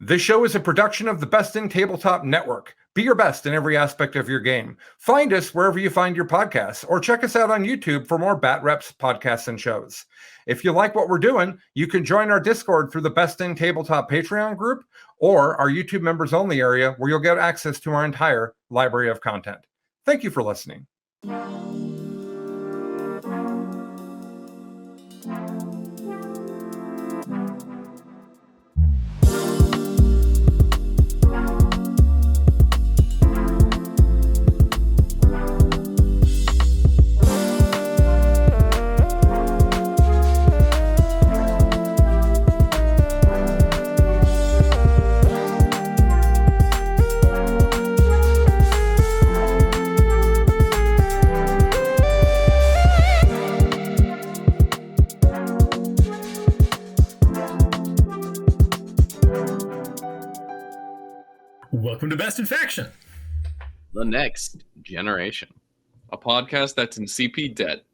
This show is a production of the Best in Tabletop Network. Be your best in every aspect of your game. Find us wherever you find your podcasts, or check us out on YouTube for more Bat Reps podcasts and shows. If you like what we're doing, you can join our Discord through the Best in Tabletop Patreon group or our YouTube members only area, where you'll get access to our entire library of content. Thank you for listening. Welcome to Best in Faction, the next generation, a podcast that's in CP debt.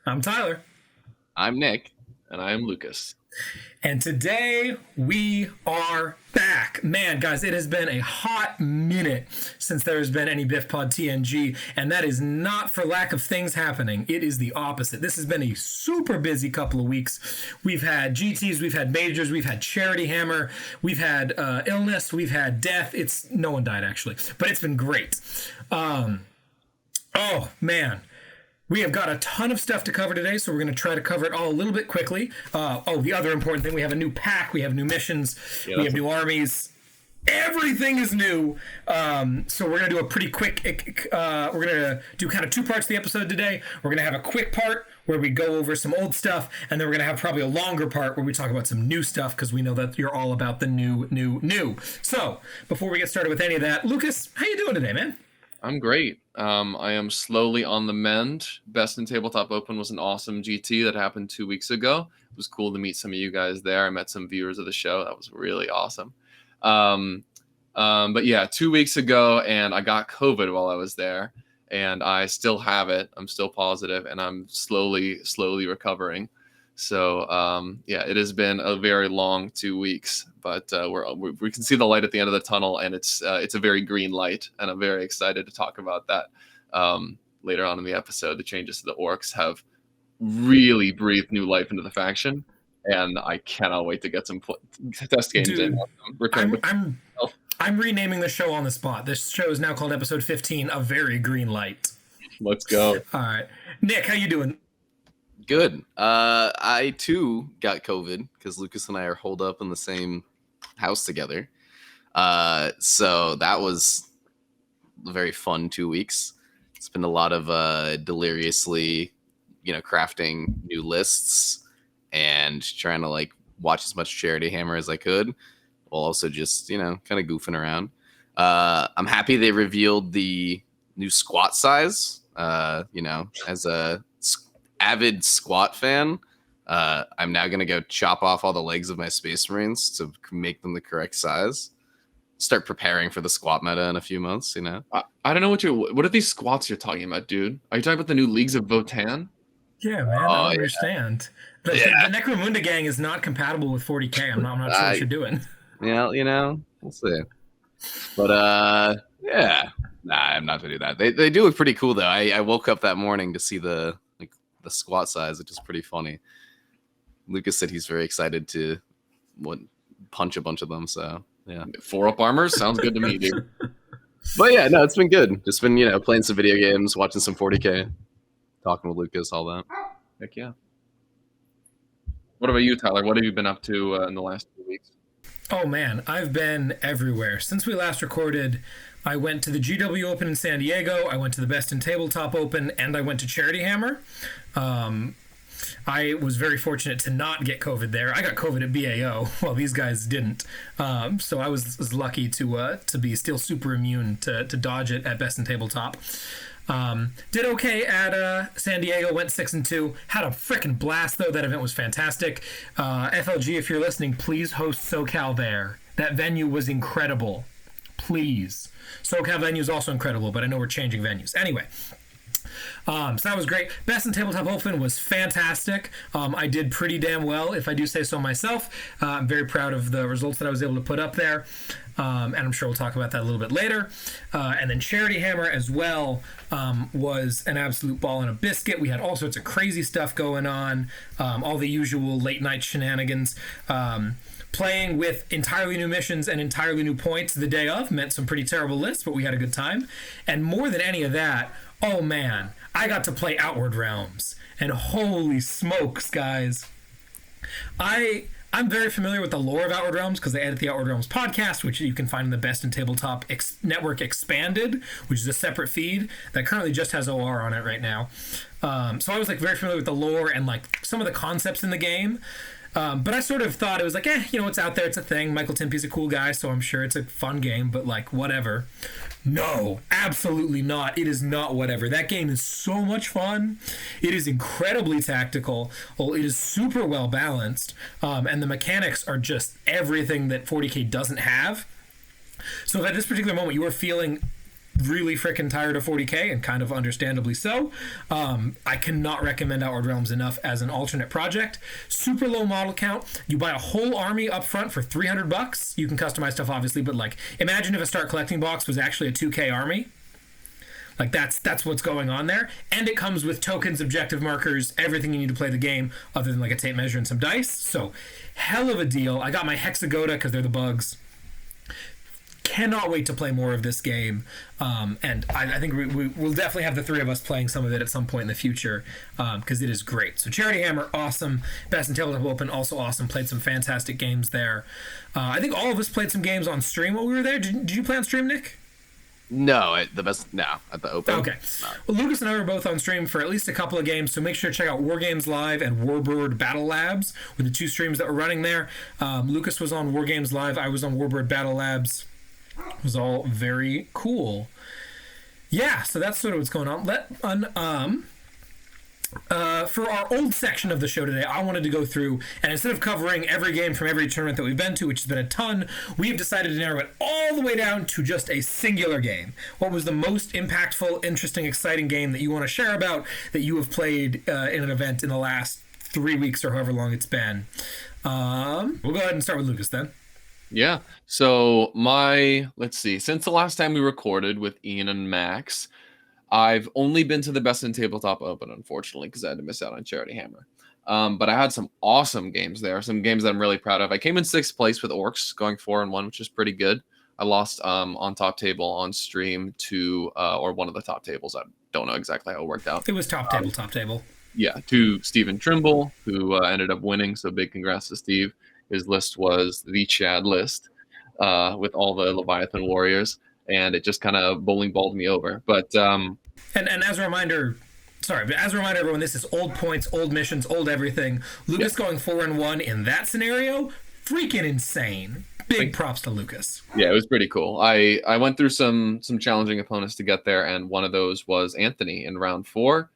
I'm Tyler. I'm Nick. And I am Lucas. And today we are back. Man, guys, it has been a hot minute since there has been any BIFPOD TNG, and that is not for lack of things happening. It is the opposite. This has been a super busy couple of weeks. We've had GTs, we've had majors, we've had Charity Hammer, we've had illness, we've had death. No one died, actually, but it's been great. Oh, man. We have got a ton of stuff to cover today, so we're going to try to cover it all a little bit quickly. The other important thing, we have a new pack, we have new missions, we have new armies. Everything is new. So we're going to do a pretty quick, we're going to do kind of two parts of the episode today. We're going to have a quick part where we go over some old stuff, and then we're going to have probably a longer part where we talk about some new stuff, because we know that you're all about the new. So before we get started with any of that, Lucas, how you doing today, man? I'm great. I am slowly on the mend. Best in Tabletop Open was an awesome GT that happened 2 weeks ago. It was cool to meet some of you guys there. I met some viewers of the show. That was really awesome. But yeah, 2 weeks ago, and I got COVID while I was there, and I still have it. I'm still positive, and I'm slowly recovering. So yeah, it has been a very long 2 weeks, but we can see the light at the end of the tunnel, and it's a very green light, and I'm very excited to talk about that later on in the episode. The changes to the orcs have really breathed new life into the faction, and I cannot wait to get some test games in. I'm renaming the show on the spot. This show is now called episode 15, A Very Green Light. Let's go. All right. Nick, how you doing? Good. I too got COVID because Lucas and I are holed up in the same house together. So that was a very fun 2 weeks. It's been a lot of deliriously, crafting new lists and trying to watch as much Charity Hammer as I could, while also just kind of goofing around. I'm happy they revealed the new squat size. As a avid squat fan, I'm now gonna go chop off all the legs of my Space Marines to make them the correct size. Start preparing for the squat meta in a few months. I don't know what are these squats you're talking about, dude? Are you talking about the new Leagues of Votan? Yeah, man, I understand. The Necromunda gang is not compatible with 40k. I'm not sure what you're doing. Yeah, we'll see. But yeah, I'm not gonna do that. They do look pretty cool though. I woke up that morning to see the squat size, which is pretty funny. Lucas said he's very excited to punch a bunch of them. So yeah, 4-up armors sounds good to me, dude. But yeah, no, it's been good. Just been playing some video games, watching some 40k, talking with Lucas, all that. Heck yeah. What about you, Tyler? What have you been up to in the last 2 weeks? Oh man, I've been everywhere. Since we last recorded, I went to the GW Open in San Diego, I went to the Best in Tabletop Open, and I went to Charity Hammer. I was very fortunate to not get COVID there. I got COVID at BAO, while these guys didn't. So I was lucky to be still super immune to dodge it at Best in Tabletop. Did okay at San Diego, went 6-2. Had a freaking blast though. That event was fantastic. FLG, if you're listening, please host SoCal there. That venue was incredible. Please. SoCal venue is also incredible, but I know we're changing venues. Anyway, So that was great. Best in Tabletop Open was fantastic. I did pretty damn well, if I do say so myself. I'm very proud of the results that I was able to put up there. And I'm sure we'll talk about that a little bit later. And then Charity Hammer as well was an absolute ball and a biscuit. We had all sorts of crazy stuff going on, all the usual late night shenanigans. Playing with entirely new missions and entirely new points the day of meant some pretty terrible lists, but we had a good time. And more than any of that, oh man, I got to play Outward Realms. And holy smokes, guys. I'm very familiar with the lore of Outward Realms because I edit the Outward Realms podcast, which you can find in the Best in Tabletop Network Expanded, which is a separate feed that currently just has OR on it right now. So I was like very familiar with the lore and like some of the concepts in the game. But I sort of thought it was like, it's out there, it's a thing. Michael Timpey's a cool guy, so I'm sure it's a fun game, but like, whatever. No, absolutely not. It is not whatever. That game is so much fun. It is incredibly tactical. It is super well balanced. And the mechanics are just everything that 40K doesn't have. So if at this particular moment you are feeling really freaking tired of 40K, and kind of understandably so, I cannot recommend Outward Realms enough as an alternate project. Super low model count. You buy a whole army up front for $300. You can customize stuff obviously, but like imagine if a start collecting box was actually a 2K army. Like that's what's going on there. And it comes with tokens, objective markers, everything you need to play the game other than like a tape measure and some dice. So hell of a deal. I got my Hexagoda because they're the bugs. Cannot wait to play more of this game, and I think we'll definitely have the three of us playing some of it at some point in the future, because it is great. So Charity Hammer, awesome. Best in Tabletop Open, also awesome. Played some fantastic games there. I think all of us played some games on stream while we were there. Did you play on stream, Nick? No, at the Open. Okay. Well, Lukas and I were both on stream for at least a couple of games, so make sure to check out Wargames Live and WarByrdBattleLabs with the two streams that were running there. Lukas was on Wargames Live. I was on WarByrdBattleLabs. It was all very cool. Yeah, so that's sort of what's going on. For our old section of the show today, I wanted to go through, and instead of covering every game from every tournament that we've been to, which has been a ton, we've decided to narrow it all the way down to just a singular game. What was the most impactful, interesting, exciting game that you want to share about that you have played in an event in the last 3 weeks or however long it's been? We'll go ahead and start with Lukas then. Yeah. So let's see, since the last time we recorded with Ian and Max, I've only been to the Best in Tabletop Open, unfortunately, because I had to miss out on Charity Hammer. But I had some awesome games there, some games that I'm really proud of. I came in 6th place with Orcs, going 4-1, which is pretty good. I lost on top table on stream to, or one of the top tables. I don't know exactly how it worked out. It was top table. Yeah, to Stephen Trimble, who ended up winning. So big congrats to Steve. His list was the Chad list with all the Leviathan warriors, and it just kind of bowling balled me over. But and as a reminder, everyone, this is old points, old missions, old everything. Lukas going 4-1 in that scenario, freaking insane. Big props to Lukas. Yeah, it was pretty cool. I went through some challenging opponents to get there, and one of those was Anthony in round 4.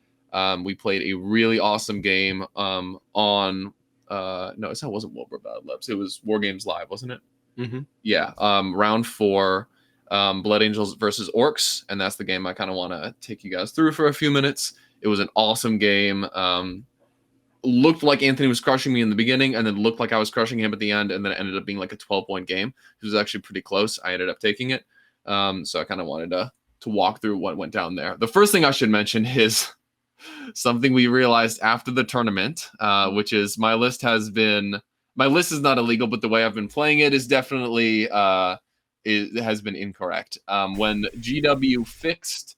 We played a really awesome game on. No, it wasn't WarByrdBattleLabs. It was Wargames Live, wasn't it? Mm-hmm. Yeah. Round 4, Blood Angels versus Orcs, and that's the game I kind of want to take you guys through for a few minutes. It was an awesome game. Looked like Anthony was crushing me in the beginning, and then looked like I was crushing him at the end, and then it ended up being like a 12-point game. It was actually pretty close. I ended up taking it. So I kind of wanted to walk through what went down there. The first thing I should mention is something we realized after the tournament, which is my list is not illegal, but the way I've been playing it is definitely it has been incorrect. When GW fixed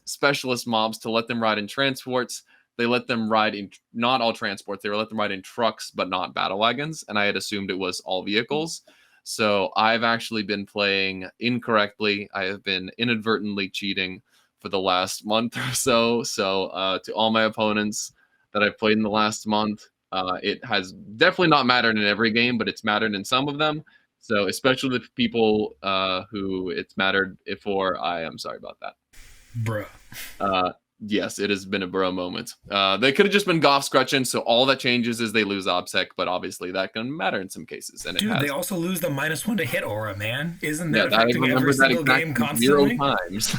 specialist mobs to let them ride in transports, they let them ride in not all transports. They let them ride in trucks, but not battle wagons. And I had assumed it was all vehicles. So I've actually been playing incorrectly. I have been inadvertently cheating for the last month or so. So to all my opponents that I've played in the last month, it has definitely not mattered in every game, but it's mattered in some of them. So especially the people who it's mattered for, I am sorry about that. Bruh. Yes, it has been a bro moment. They could have just been Goff Scrutchin, so all that changes is they lose OBSEC, but obviously that can matter in some cases. And dude, they also lose the -1 to hit aura, man. Isn't that I affecting every single game constantly? 0 times.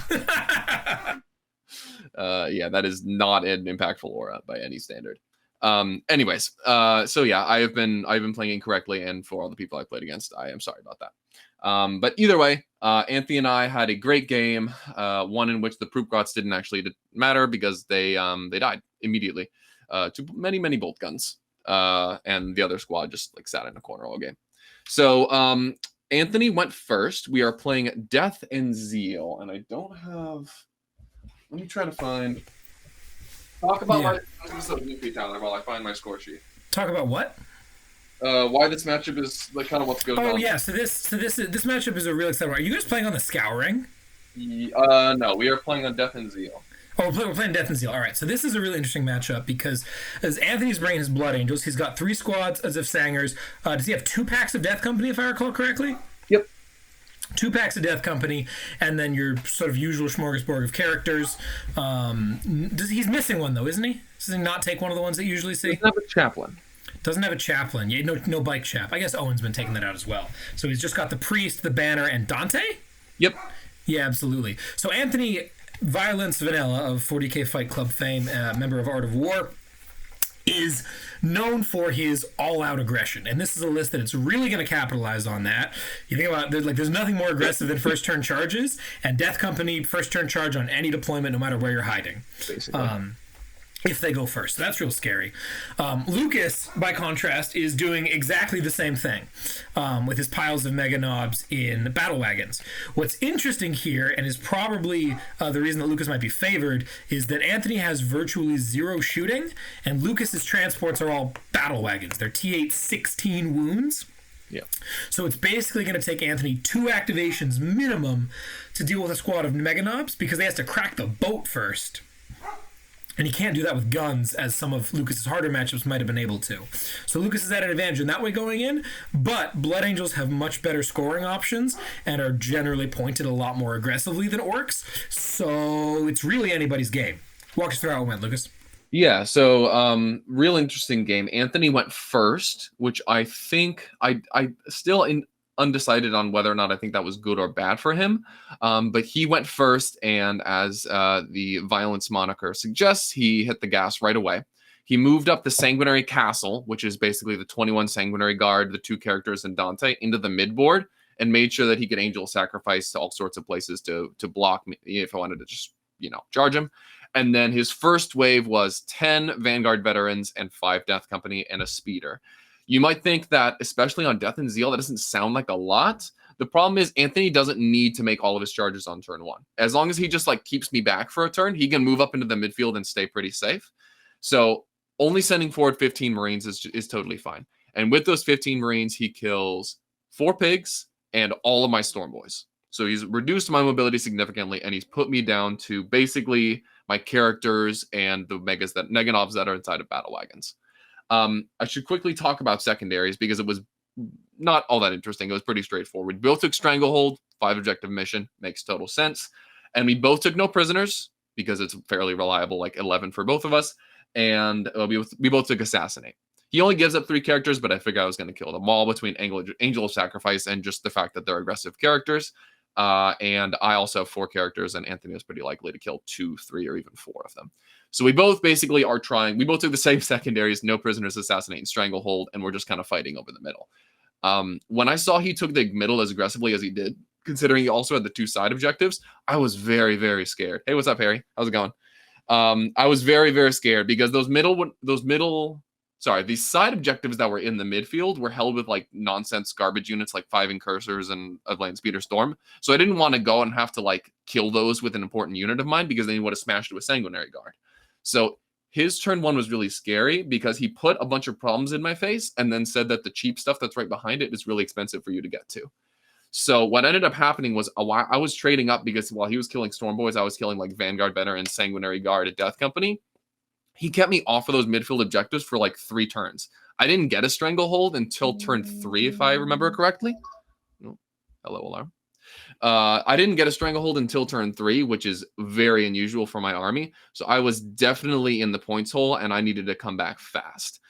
Yeah, that is not an impactful aura by any standard. Anyways, so yeah, I've been playing incorrectly, and for all the people I played against, I am sorry about that. But either way, Anthony and I had a great game, one in which the Proop Grots didn't actually matter because they died immediately to many bolt guns, and the other squad just like sat in a corner all game. So Anthony went first. We are playing Death and Zeal, and I don't have. Let me try to find. Talk about why Tyler, while I find my score sheet. Talk about what? Why this matchup is like kind of what's going on. Oh yeah, so this matchup is a real exciting one. Are you guys playing on the Scouring? No, we are playing on Death and Zeal. Oh, we're playing Death and Zeal. All right, so this is a really interesting matchup because as Anthony's bringing his Blood Angels, he's got 3 squads as of Sangers. Does he have 2 packs of Death Company, if I recall correctly? Yep. 2 packs of Death Company, and then your sort of usual smorgasbord of characters. He's missing one, though, isn't he? Does he not take one of the ones that you usually see? He doesn't have a chaplain. Doesn't have a chaplain. Yeah, no bike chap. I guess Owen's been taking that out as well. So he's just got the Priest, the Banner, and Dante? Yep. Yeah, absolutely. So Anthony Violence Vanilla of 40K Fight Club fame, member of Art of War, is known for his all-out aggression, and this is a list that it's really going to capitalize on that. You think about it, there's nothing more aggressive than first-turn charges, and Death Company first-turn charge on any deployment, no matter where you're hiding. Basically. If they go first. So that's real scary. Lucas, by contrast, is doing exactly the same thing with his piles of Mega Knobs in Battle Wagons. What's interesting here, and is probably the reason that Lucas might be favored, is that Anthony has virtually 0 shooting, and Lucas's transports are all Battle Wagons. They're T8 16 wounds. Yeah. So it's basically going to take Anthony 2 activations minimum to deal with a squad of Mega Knobs because he has to crack the boat first. And he can't do that with guns, as some of Lucas's harder matchups might have been able to. So Lucas is at an advantage in that way going in, but Blood Angels have much better scoring options and are generally pointed a lot more aggressively than Orcs. So it's really anybody's game. Walk us through how it went, Lucas. Yeah, so real interesting game. Anthony went first, which I think I still undecided on whether or not I think that was good or bad for him. But he went first, and as the violence moniker suggests, he hit the gas right away. He moved up the Sanguinary Castle, which is basically the 21 Sanguinary Guard, the 2 characters, and Dante, into the midboard, and made sure that he could Angel Sacrifice to all sorts of places to block me if I wanted to just, charge him. And then his first wave was 10 Vanguard Veterans and 5 Death Company and a Speeder. You might think that, especially on Death and Zeal, that doesn't sound like a lot. The problem is Anthony doesn't need to make all of his charges on turn 1. As long as he just keeps me back for a turn, he can move up into the midfield and stay pretty safe. So only sending forward 15 Marines is totally fine. And with those 15 Marines, he kills 4 pigs and all of my Storm Boys. So he's reduced my mobility significantly, and he's put me down to basically my characters and the Meganovs that are inside of Battle Wagons. I should quickly talk about secondaries because it was not all that interesting. It was pretty straightforward. We both took Stranglehold, 5 objective mission, makes total sense. And we both took no prisoners because it's fairly reliable, 11 for both of us. And we both took Assassinate. He only gives up 3 characters, but I figured I was going to kill them all between Angel of Sacrifice and just the fact that they're aggressive characters. And I also have 4 characters, and Anthony was pretty likely to kill 2, 3, or even 4 of them. So we both basically are trying. We both took the same secondaries, no prisoners, Assassinate, and Stranglehold, and we're just kind of fighting over the middle. When I saw he took the middle as aggressively as he did, considering he also had the 2 side objectives, I was very, very scared. Hey, what's up, Harry? How's it going? I was very, very scared because these side objectives that were in the midfield were held with nonsense garbage units like 5 Incursors and a Land Speeder Storm. So I didn't want to go and have to kill those with an important unit of mine because then he would have smashed it with Sanguinary Guard. So his turn 1 was really scary because he put a bunch of problems in my face and then said that the cheap stuff that's right behind it is really expensive for you to get to. So what ended up happening was I was trading up because while he was killing Storm Boys, I was killing Vanguard Veteran, Sanguinary Guard at Death Company. He kept me off of those midfield objectives for 3 turns. I didn't get a Stranglehold until turn 3, if I remember correctly. Oh, hello, alarm. I didn't get a Stranglehold until turn 3, which is very unusual for my army. So I was definitely in the points hole, and I needed to come back fast.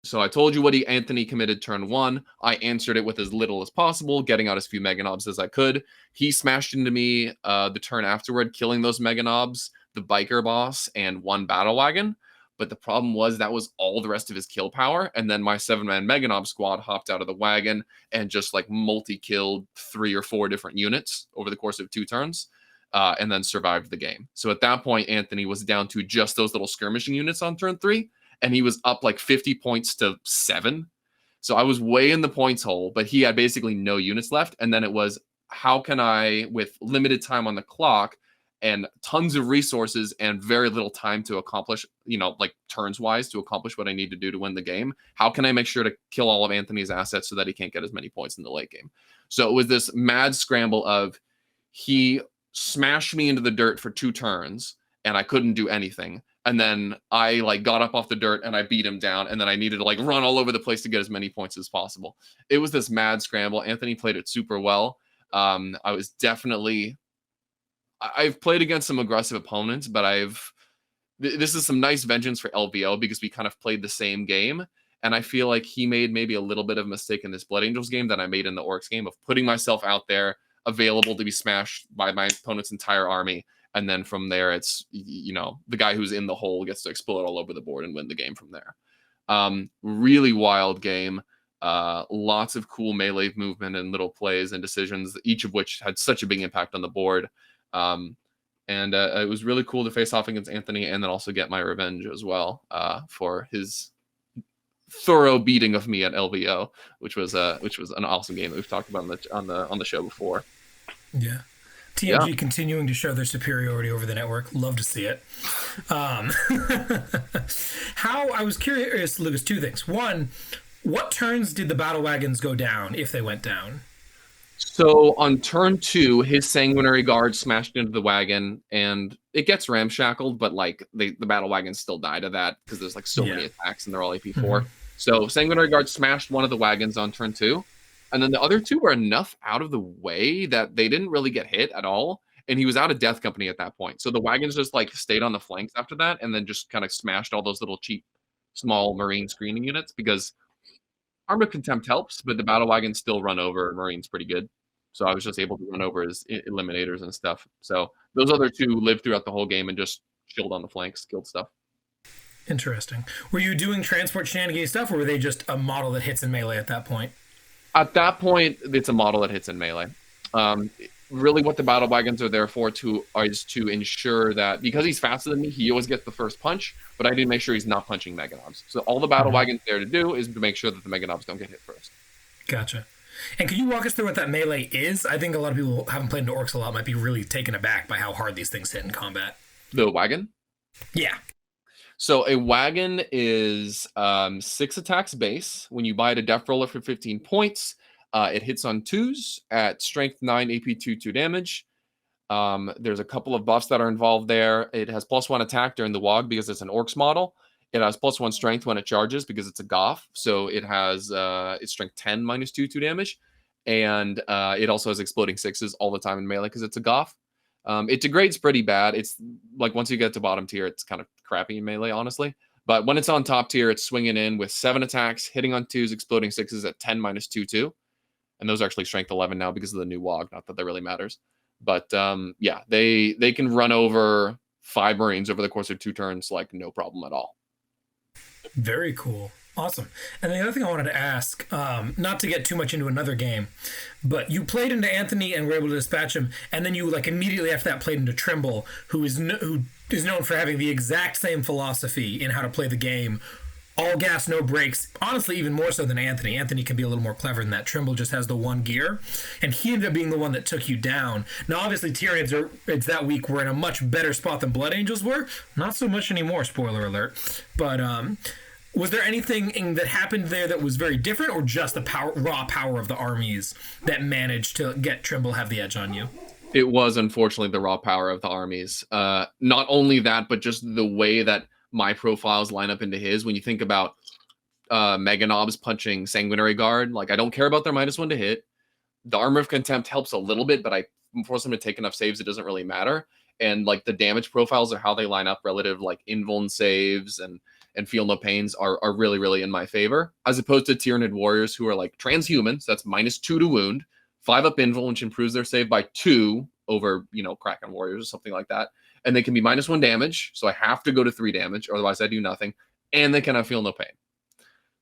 So I told you what Anthony committed turn 1. I answered it with as little as possible, getting out as few Mega Knobs as I could. He smashed into me the turn afterward, killing those Mega Knobs, the biker boss, and 1 battle wagon. But the problem was that was all the rest of his kill power. And then my 7-man Mega Knob squad hopped out of the wagon and just like multi-killed 3 or 4 different units over the course of 2 turns. And then survived the game. So at that point, Anthony was down to just those little skirmishing units on turn 3. And he was up like 50 points to 7. So I was way in the points hole, but he had basically no units left. And then it was, how can I, with limited time on the clock and tons of resources and very little time to accomplish, like turns wise to accomplish what I need to do to win the game, how can I make sure to kill all of Anthony's assets so that he can't get as many points in the late game? So it was this mad scramble of, he smashed me into the dirt for 2 turns and I couldn't do anything. And then I like got up off the dirt and I beat him down. And then I needed to like run all over the place to get as many points as possible. It was this mad scramble. Anthony played it super well. I've played against some aggressive opponents, but this is some nice vengeance for LVO because we kind of played the same game. And I feel like he made maybe a little bit of a mistake in this Blood Angels game that I made in the Orcs game of putting myself out there available to be smashed by my opponent's entire army. And then from there, it's, the guy who's in the hole gets to explode all over the board and win the game from there. Really wild game. Lots of cool melee movement and little plays and decisions, each of which had such a big impact on the board. And it was really cool to face off against Anthony and then also get my revenge as well for his thorough beating of me at LVO, which was an awesome game that we've talked about on the show before. Yeah. TNG continuing to show their superiority over the network. Love to see it. I was curious, Lucas, 2 things. 1, what turns did the battle wagons go down, if they went down? So on turn 2, his Sanguinary Guard smashed into the wagon, and it gets ramshackled, but like the battle wagons still die to that because there's like so many attacks and they're all AP4. Mm-hmm. So Sanguinary Guard smashed one of the wagons on turn 2. And then the other 2 were enough out of the way that they didn't really get hit at all. And he was out of Death Company at that point. So the wagons just like stayed on the flanks after that and then just kind of smashed all those little cheap, small Marine screening units because Arm of Contempt helps, but the battle wagons still run over Marines pretty good. So I was just able to run over his eliminators and stuff. So those other 2 lived throughout the whole game and just chilled on the flanks, killed stuff. Interesting. Were you doing transport shenanigans stuff or were they just a model that hits in melee at that point? At that point, it's a model that hits in melee. Really what the battle wagons are there for is to ensure that because he's faster than me, he always gets the first punch, but I need to make sure he's not punching Mega Knobs. So all the battle wagons there to do is to make sure that the Mega Knobs don't get hit first. Gotcha. And can you walk us through what that melee is? I think a lot of people who haven't played into Orcs a lot might be really taken aback by how hard these things hit in combat. The wagon? Yeah. So a wagon is 6 attacks base. When you buy it a def roller for 15 points, it hits on 2s at strength 9, AP 2 damage. There's a couple of buffs that are involved there. It has +1 attack during the WOG because it's an Orcs model. It has +1 strength when it charges because it's a Goth. So it has its strength 10 -2 damage. And it also has exploding 6s all the time in melee because it's a Goth. It degrades pretty bad. It's like once you get to bottom tier, it's kind of crappy in melee, honestly. But when it's on top tier, it's swinging in with 7 attacks, hitting on 2s, exploding 6s at 10 -2. And those are actually strength 11 now because of the new WOG. Not that that really matters. But yeah, they can run over 5 Marines over the course of 2 turns like no problem at all. Very cool. Awesome. And the other thing I wanted to ask, not to get too much into another game, but you played into Anthony and were able to dispatch him, and then you like immediately after that played into Trimble, who is known for having the exact same philosophy in how to play the game. All gas, no brakes. Honestly, even more so than Anthony. Anthony can be a little more clever than that. Trimble just has the 1 gear, and he ended up being the one that took you down. Now, obviously, Tyranids that week were in a much better spot than Blood Angels were. Not so much anymore, spoiler alert. But was there anything that happened there that was very different, or just the raw power of the armies that managed to get Trimble have the edge on you? It was, unfortunately, the raw power of the armies. Not only that, but just the way that my profiles line up into his. When you think about Mega Knobs punching Sanguinary Guard, like I don't care about their -1 to hit. The Armor of Contempt helps a little bit, but I force them to take enough saves, it doesn't really matter. And like the damage profiles are how they line up relative like invuln saves and and feel no pains are really, really in my favor, as opposed to Tyranid warriors who are like transhumans. That's -2 to wound, 5 up invul, which improves their save by 2 over, Kraken warriors or something like that. And they can be -1 damage, so I have to go to 3 damage, otherwise I do nothing. And they cannot feel no pain.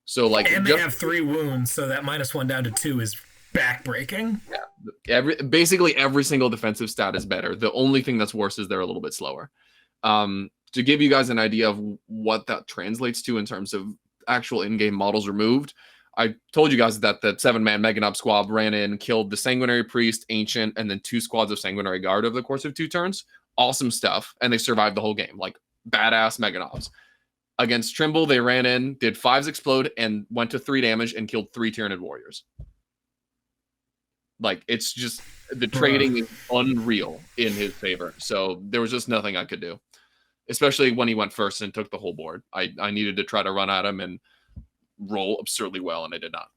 So and they have 3 wounds, so that -1 down to 2 is backbreaking. Yeah, basically every single defensive stat is better. The only thing that's worse is they're a little bit slower. To give you guys an idea of what that translates to in terms of actual in-game models removed, I told you guys that the 7-man Meganob squad ran in, killed the Sanguinary Priest, Ancient, and then 2 squads of Sanguinary Guard over the course of 2 turns. Awesome stuff. And they survived the whole game. Like, badass Meganobs. Against Trimble, they ran in, did 5s explode, and went to 3 damage and killed 3 Tyranid warriors. Like, it's just, the trading is unreal in his favor. So there was just nothing I could do. Especially when he went first and took the whole board. I needed to try to run at him and roll absurdly well, and I did not.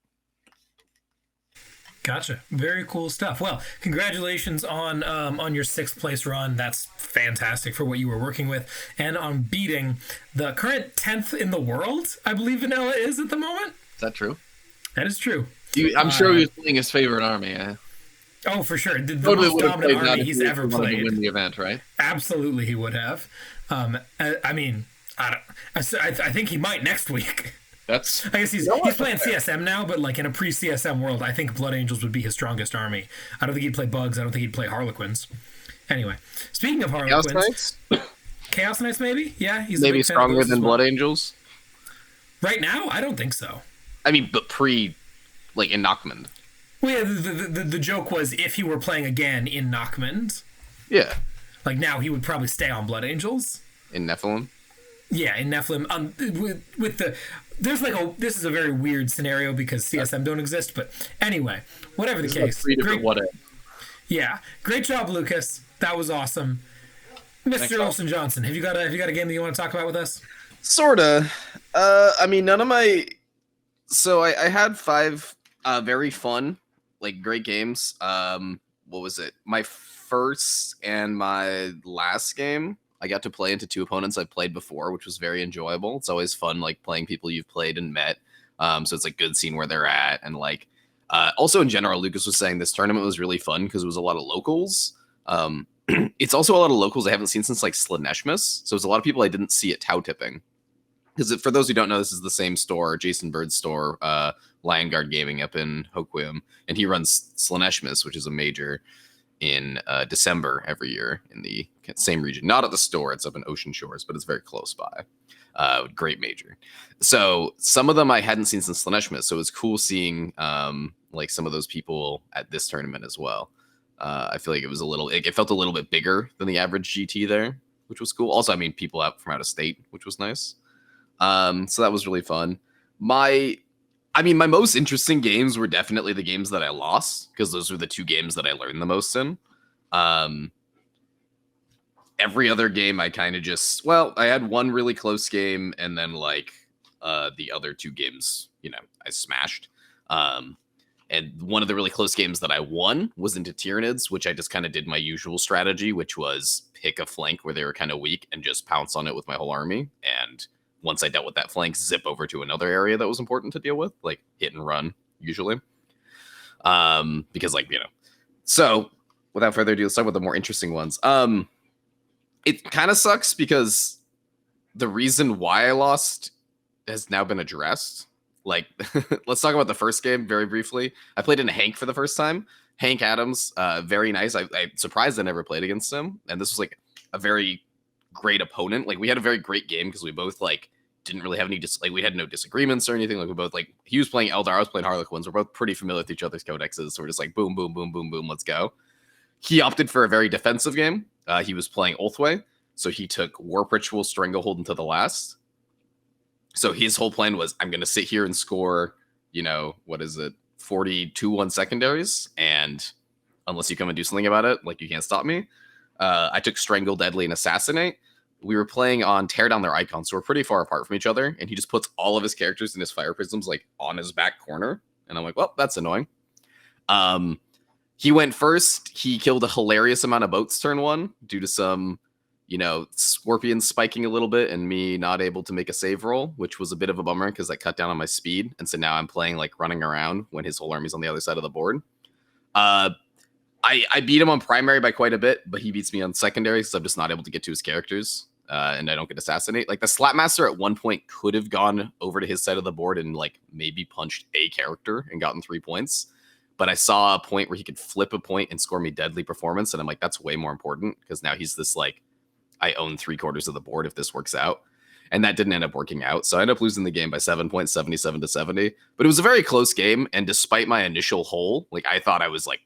Gotcha. Very cool stuff. Well, congratulations on your 6th place run. That's fantastic for what you were working with, and on beating the current 10th in the world, I believe Vanilla is at the moment. Is that true? That is true. I'm sure he was playing his favorite army. Oh, for sure. The totally most dominant army he's ever played. To win the event, right? Absolutely, he would have. I mean, I think he might next week. I guess he's playing CSM now, but like in a pre-CSM world, I think Blood Angels would be his strongest army. I don't think he'd play Bugs. I don't think he'd play Harlequins. Anyway, speaking of Harlequins, Chaos Knights maybe? Yeah, he's maybe stronger than Blood Angels. Right now, I don't think so. I mean, but in Nockmund. Well, yeah, the joke was if he were playing again in Nockmund. Yeah. Like now, he would probably stay on Blood Angels. In Nephlim? Yeah, in Nephlim. This is a very weird scenario because CSM don't exist, but anyway, whatever the case. Yeah, great job, Lucas. That was awesome. Mr. Olsen Johnson, have you got a game that you want to talk about with us? Sorta. I mean, none of my. So I had 5 very fun, great games. What was it? My first and my last game, I got to play into 2 opponents I've played before, which was very enjoyable. It's always fun, playing people you've played and met. So it's good seeing where they're at. And also in general, Lucas was saying this tournament was really fun because it was a lot of locals. It's also a lot of locals I haven't seen since Slaneshmus. So it's a lot of people I didn't see at Tau Tipping. Because for those who don't know, this is the same store, Jason Bird's store, Lion Guard Gaming up in Hoquiam. And he runs Slaneshmus, which is a major in December every year in the same region. Not at the store, it's up in Ocean Shores, but it's very close by. Great major. So some of them I hadn't seen since Slaneshmus, so it was cool seeing some of those people at this tournament as well. I feel like it was it felt a little bit bigger than the average GT there, which was cool. Also, I mean, people out from out of state, which was nice. So that was really fun. My most interesting games were definitely the games that I lost, because those were the 2 games that I learned the most in. Every other game I kind of I had one really close game, and then the other 2 games, I smashed. And one of the really close games that I won was into Tyranids, which I just kind of did my usual strategy, which was pick a flank where they were kind of weak and just pounce on it with my whole army. And once I dealt with that flank, zip over to another area that was important to deal with, hit and run, usually. Because, So, without further ado, let's start with the more interesting ones. It kind of sucks because the reason why I lost has now been addressed. Let's talk about the first game very briefly. I played in Hank for the first time. Hank Adams, very nice. I'm surprised I never played against him. And this was, a very great opponent. We had a very great game because we both didn't really have any we had no disagreements or anything. We both he was playing Eldar, I was playing Harlequins. We're both pretty familiar with each other's codexes, so we're just boom, boom, boom, boom, boom, let's go. He opted for a very defensive game. He was playing Ulthway, so he took Warp Ritual, Stranglehold until the last. So his whole plan was, I'm going to sit here and score, 42-1 secondaries, and unless you come and do something about it, you can't stop me. I took Strangle, Deadly, and Assassinate. We were playing on Tear Down Their Icons, so we're pretty far apart from each other, and he just puts all of his characters in his Fire Prisms, on his back corner, and I'm well, that's annoying. He went first. He killed a hilarious amount of boats turn 1 due to some Scorpion spiking a little bit and me not able to make a save roll, which was a bit of a bummer because I cut down on my speed. And so now I'm playing like running around when his whole army's on the other side of the board. I beat him on primary by quite a bit, but he beats me on secondary because I'm just not able to get to his characters. And I don't get assassinate. Like the Slapmaster at one point could have gone over to his side of the board and like maybe punched a character and gotten 3 points. But I saw a point where he could flip a point and score me deadly performance. And I'm like, that's way more important because now he's this like, I own 3/4 of the board if this works out. And that didn't end up working out. So I ended up losing the game by 7 points, 77-70. But it was a very close game. And despite my initial hole, like I thought I was like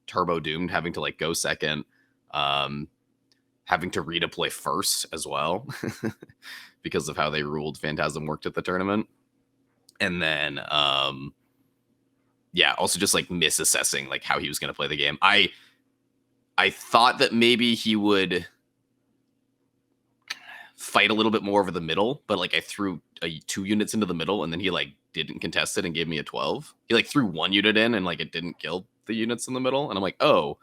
turbo doomed, having to like go second, having to redeploy first as well because of how they ruled Phantasm worked at the tournament. And then, also just like misassessing like how he was going to play the game. I thought that maybe he would fight a little bit more over the middle, but like I threw 2 units into the middle and then he like didn't contest it and gave me a 12. He like threw 1 unit in and like it didn't kill the units in the middle. And I'm like, oh,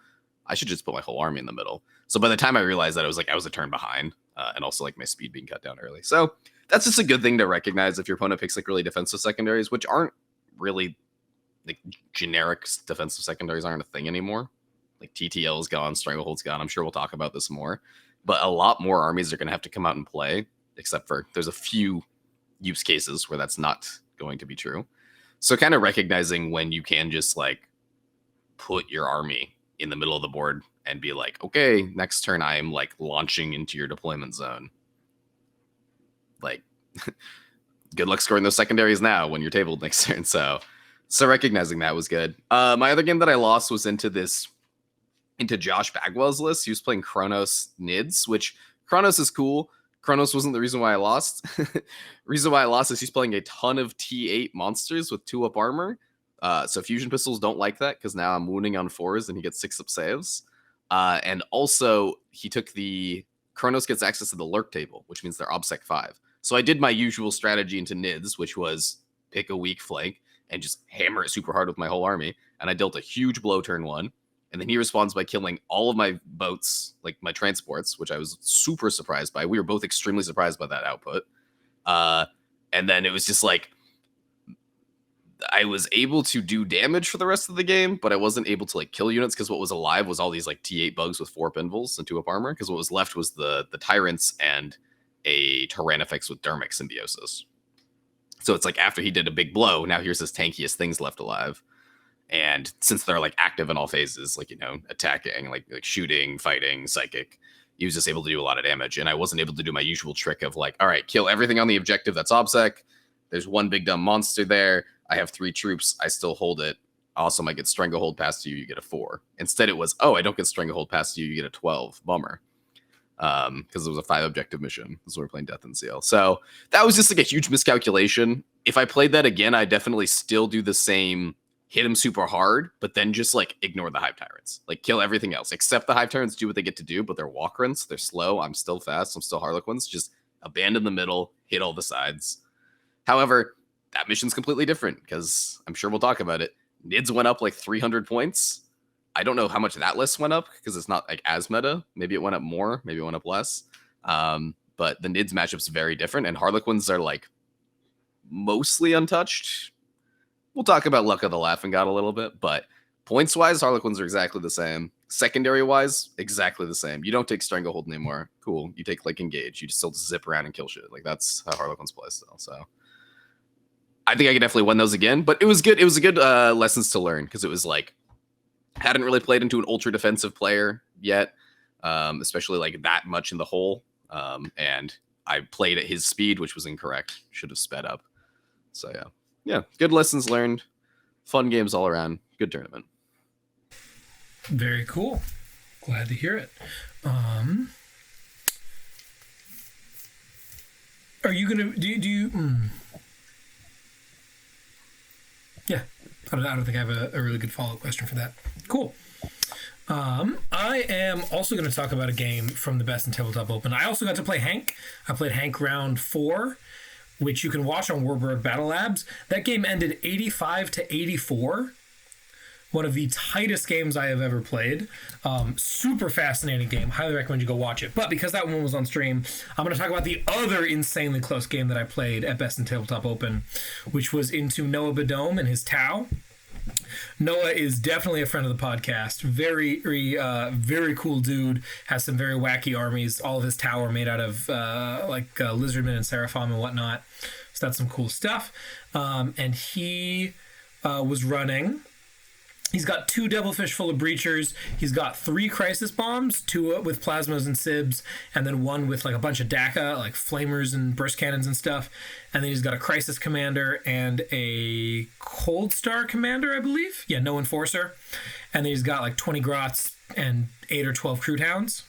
I should just put my whole army in the middle. So by the time I realized that, I was a turn behind, and also like my speed being cut down early. So that's just a good thing to recognize if your opponent picks like really defensive secondaries, which aren't really like generic defensive secondaries aren't a thing anymore. Like TTL is gone, Stranglehold's gone. I'm sure we'll talk about this more, but a lot more armies are going to have to come out and play, except for there's a few use cases where that's not going to be true. So kind of recognizing when you can just like put your army in the middle of the board and be like, okay, next turn I am like launching into your deployment zone. Like, good luck scoring those secondaries now when you're tabled next turn. So recognizing that was good. My other game that I lost was into Josh Bagwell's list. He was playing Kronos Nids, which Kronos is cool. Kronos wasn't the reason why I lost. Reason why I lost is he's playing a ton of T8 monsters with 2-up armor. So fusion pistols don't like that because now I'm wounding on 4s and he gets 6-up saves. And also he took the Kronos gets access to the lurk table, which means they're OBSEC 5. So I did my usual strategy into Nids, which was pick a weak flank and just hammer it super hard with my whole army. And I dealt a huge blow turn 1. And then he responds by killing all of my boats, like my transports, which I was super surprised by. We were both extremely surprised by that output. And then it was just like, I was able to do damage for the rest of the game, but I wasn't able to like kill units because what was alive was all these like T8 bugs with 4 pinvals and 2-up armor. Because what was left was the Tyrants and a Tyrannifex with Dermic symbiosis. So it's like after he did a big blow, now here's his tankiest things left alive. And since they're like active in all phases, like, attacking, like shooting, fighting, psychic, he was just able to do a lot of damage. And I wasn't able to do my usual trick of like, all right, kill everything on the objective that's OBSEC. There's one big dumb monster there. I have 3 troops. I still hold it. Awesome. I get Stranglehold past you. You get a 4. Instead, it was, oh, I don't get Stranglehold past you. You get a 12. Bummer. Because it was a 5 objective mission. This is where we're playing Death and Seal. So that was just like a huge miscalculation. If I played that again, I definitely still do the same, hit him super hard, but then just like ignore the Hive Tyrants. Like kill everything else. Except the Hive Tyrants do what they get to do, but they're Walkrins. They're slow. I'm still fast. I'm still Harlequins. Just abandon the middle, hit all the sides. However, that mission's completely different because I'm sure we'll talk about it. Nids went up like 300 points. I don't know how much that list went up because it's not like as meta. Maybe it went up more. Maybe it went up less. But the Nids matchup's very different, and Harlequins are like mostly untouched. We'll talk about Luck of the Laughing God a little bit, but points-wise, Harlequins are exactly the same. Secondary-wise, exactly the same. You don't take Stranglehold anymore. Cool. You take like Engage. You just still zip around and kill shit. Like that's how Harlequins play still. So I think I could definitely win those again, but it was good. It was a good lessons to learn because it was like hadn't really played into an ultra defensive player yet, especially like that much in the hole. And I played at his speed, which was incorrect. Should have sped up. So yeah, good lessons learned. Fun games all around. Good tournament. Very cool. Glad to hear it. Are you gonna do you? Yeah, I don't think I have a really good follow-up question for that. Cool. I am also going to talk about a game from the Best in Tabletop Open. I also got to play Hank. I played Hank Round 4, which you can watch on WarByrdBattleLabs. That game ended 85-84, One of the tightest games I have ever played. Super fascinating game. Highly recommend you go watch it. But because that one was on stream, I'm going to talk about the other insanely close game that I played at Best in Tabletop Open, which was into Noah Badome and his Tau. Noah is definitely a friend of the podcast. Very cool dude. Has some very wacky armies. All of his Tau are made out of Lizardmen and Seraphim and whatnot. So that's some cool stuff. And he was running. He's got 2 Devilfish full of Breachers. He's got 3 Crisis Bombs, 2 with Plasmas and Sibs, and then 1 with like a bunch of DACA, like Flamers and Burst Cannons and stuff. And then he's got a Crisis Commander and a Cold Star Commander, I believe. Yeah, no Enforcer. And then he's got like 20 Grots and 8 or 12 Kroot Hounds.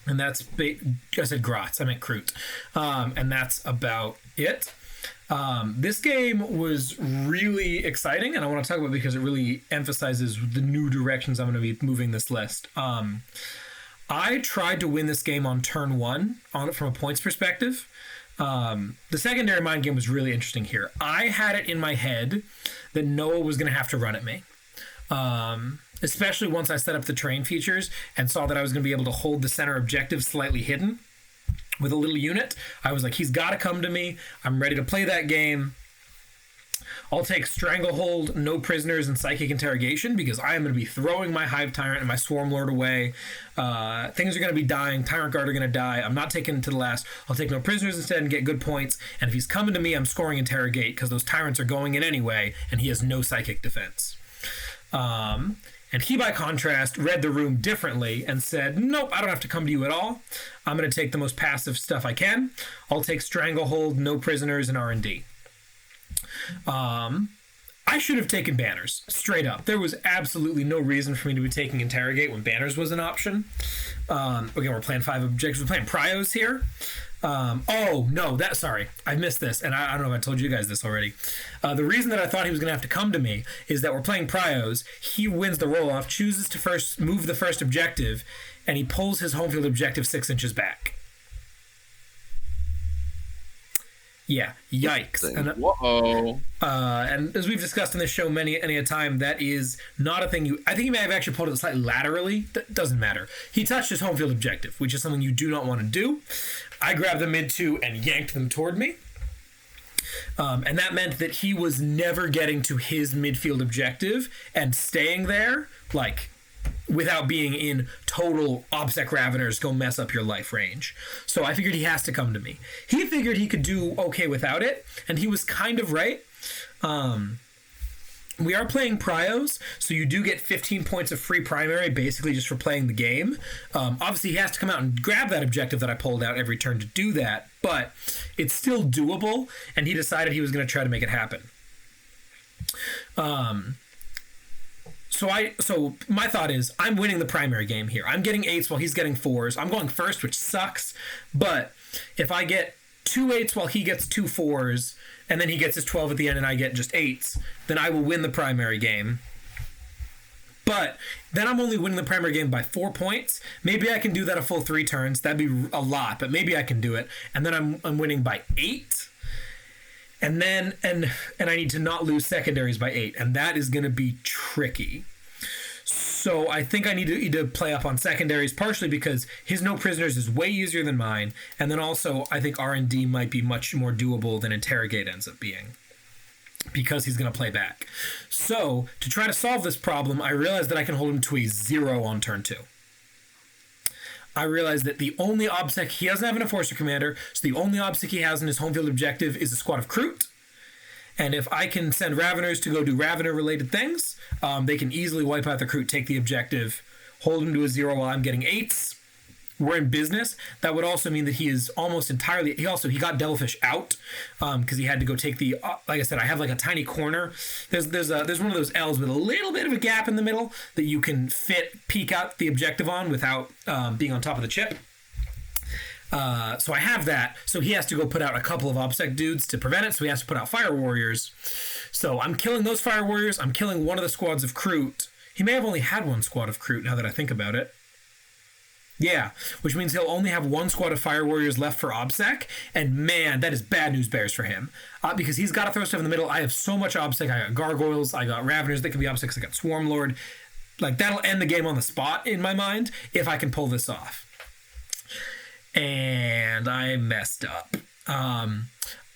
And that's, I said Grots, I meant Kroot. And that's about it. This game was really exciting, and I want to talk about it because it really emphasizes the new directions I'm going to be moving this list. I tried to win this game on turn 1 on it from a points perspective. The secondary mind game was really interesting here. I had it in my head that Noah was going to have to run at me. Especially once I set up the terrain features and saw that I was going to be able to hold the center objective slightly hidden with a little unit. I was like, he's got to come to me. I'm ready to play that game. I'll take Stranglehold, No Prisoners, and Psychic Interrogation because I am going to be throwing my Hive Tyrant and my Swarm Lord away. Things are going to be dying. Tyrant Guard are going to die. I'm not taking it to the last. I'll take No Prisoners instead and get good points. And if he's coming to me, I'm scoring Interrogate because those Tyrants are going in anyway, and he has no Psychic defense. And he, by contrast, read the room differently and said, nope, I don't have to come to you at all. I'm going to take the most passive stuff I can. I'll take Stranglehold, No Prisoners, and R&D. I should have taken Banners, straight up. There was absolutely no reason for me to be taking Interrogate when Banners was an option. Again, we're playing 5 objectives. We're playing Pryos here. Sorry, I missed this, and I don't know if I told you guys this already. The reason that I thought he was going to have to come to me is that we're playing Pryos. He wins the roll-off, chooses to first move the first objective, and he pulls his home field objective 6 inches back. Yeah, yikes. And, whoa. And as we've discussed in this show many a time, that is not a thing I think he may have actually pulled it slightly laterally. That doesn't matter. He touched his home field objective, which is something you do not want to do. I grabbed the mid 2 and yanked them toward me. And that meant that he was never getting to his midfield objective and staying there, like, without being in total OBSEC Raveners go mess up your life range. So I figured he has to come to me. He figured he could do okay without it, and he was kind of right. We are playing Pryos, so you do get 15 points of free primary, basically just for playing the game. Obviously, he has to come out and grab that objective that I pulled out every turn to do that, but it's still doable, and he decided he was going to try to make it happen. So my thought is, I'm winning the primary game here. I'm getting 8s while he's getting 4s. I'm going first, which sucks, but if I get 2 8s while he gets 2 4s, and then he gets his 12 at the end and I get just 8s, then I will win the primary game. But then I'm only winning the primary game by 4 points. Maybe I can do that a full 3 turns. That'd be a lot, but maybe I can do it. And then I'm winning by 8. And then and I need to not lose secondaries by 8, and that is going to be tricky. So I think I need to play up on secondaries, partially because his No Prisoners is way easier than mine, and then also I think R&D might be much more doable than Interrogate ends up being, because he's going to play back. So to try to solve this problem, I realized that I can hold him to a 0 on turn 2. I realized that the only OBSEC, he doesn't have an Enforcer Commander, so the only OBSEC he has in his home field objective is a squad of Kroot. And if I can send Raveners to go do Ravener-related things, they can easily wipe out the Kroot, take the objective, hold him to a 0 while I'm getting 8s. We're in business. That would also mean that he is almost entirely... He got Devilfish out because he had to go take the... like I said, I have like a tiny corner. There's one of those L's with a little bit of a gap in the middle that you can peek out the objective on without being on top of the chip. So I have that. So he has to go put out a couple of OBSEC dudes to prevent it. So he has to put out Fire Warriors. So I'm killing those Fire Warriors. I'm killing one of the squads of Kroot. He may have only had one squad of Kroot now that I think about it. Yeah, which means he'll only have one squad of Fire Warriors left for OBSEC, and man, that is bad news bears for him. Because he's got to throw stuff in the middle. I have so much OBSEC. I got Gargoyles, I got Raveners that can be OBSECs, I got Swarm Lord. Like, that'll end the game on the spot, in my mind, if I can pull this off. And I messed up.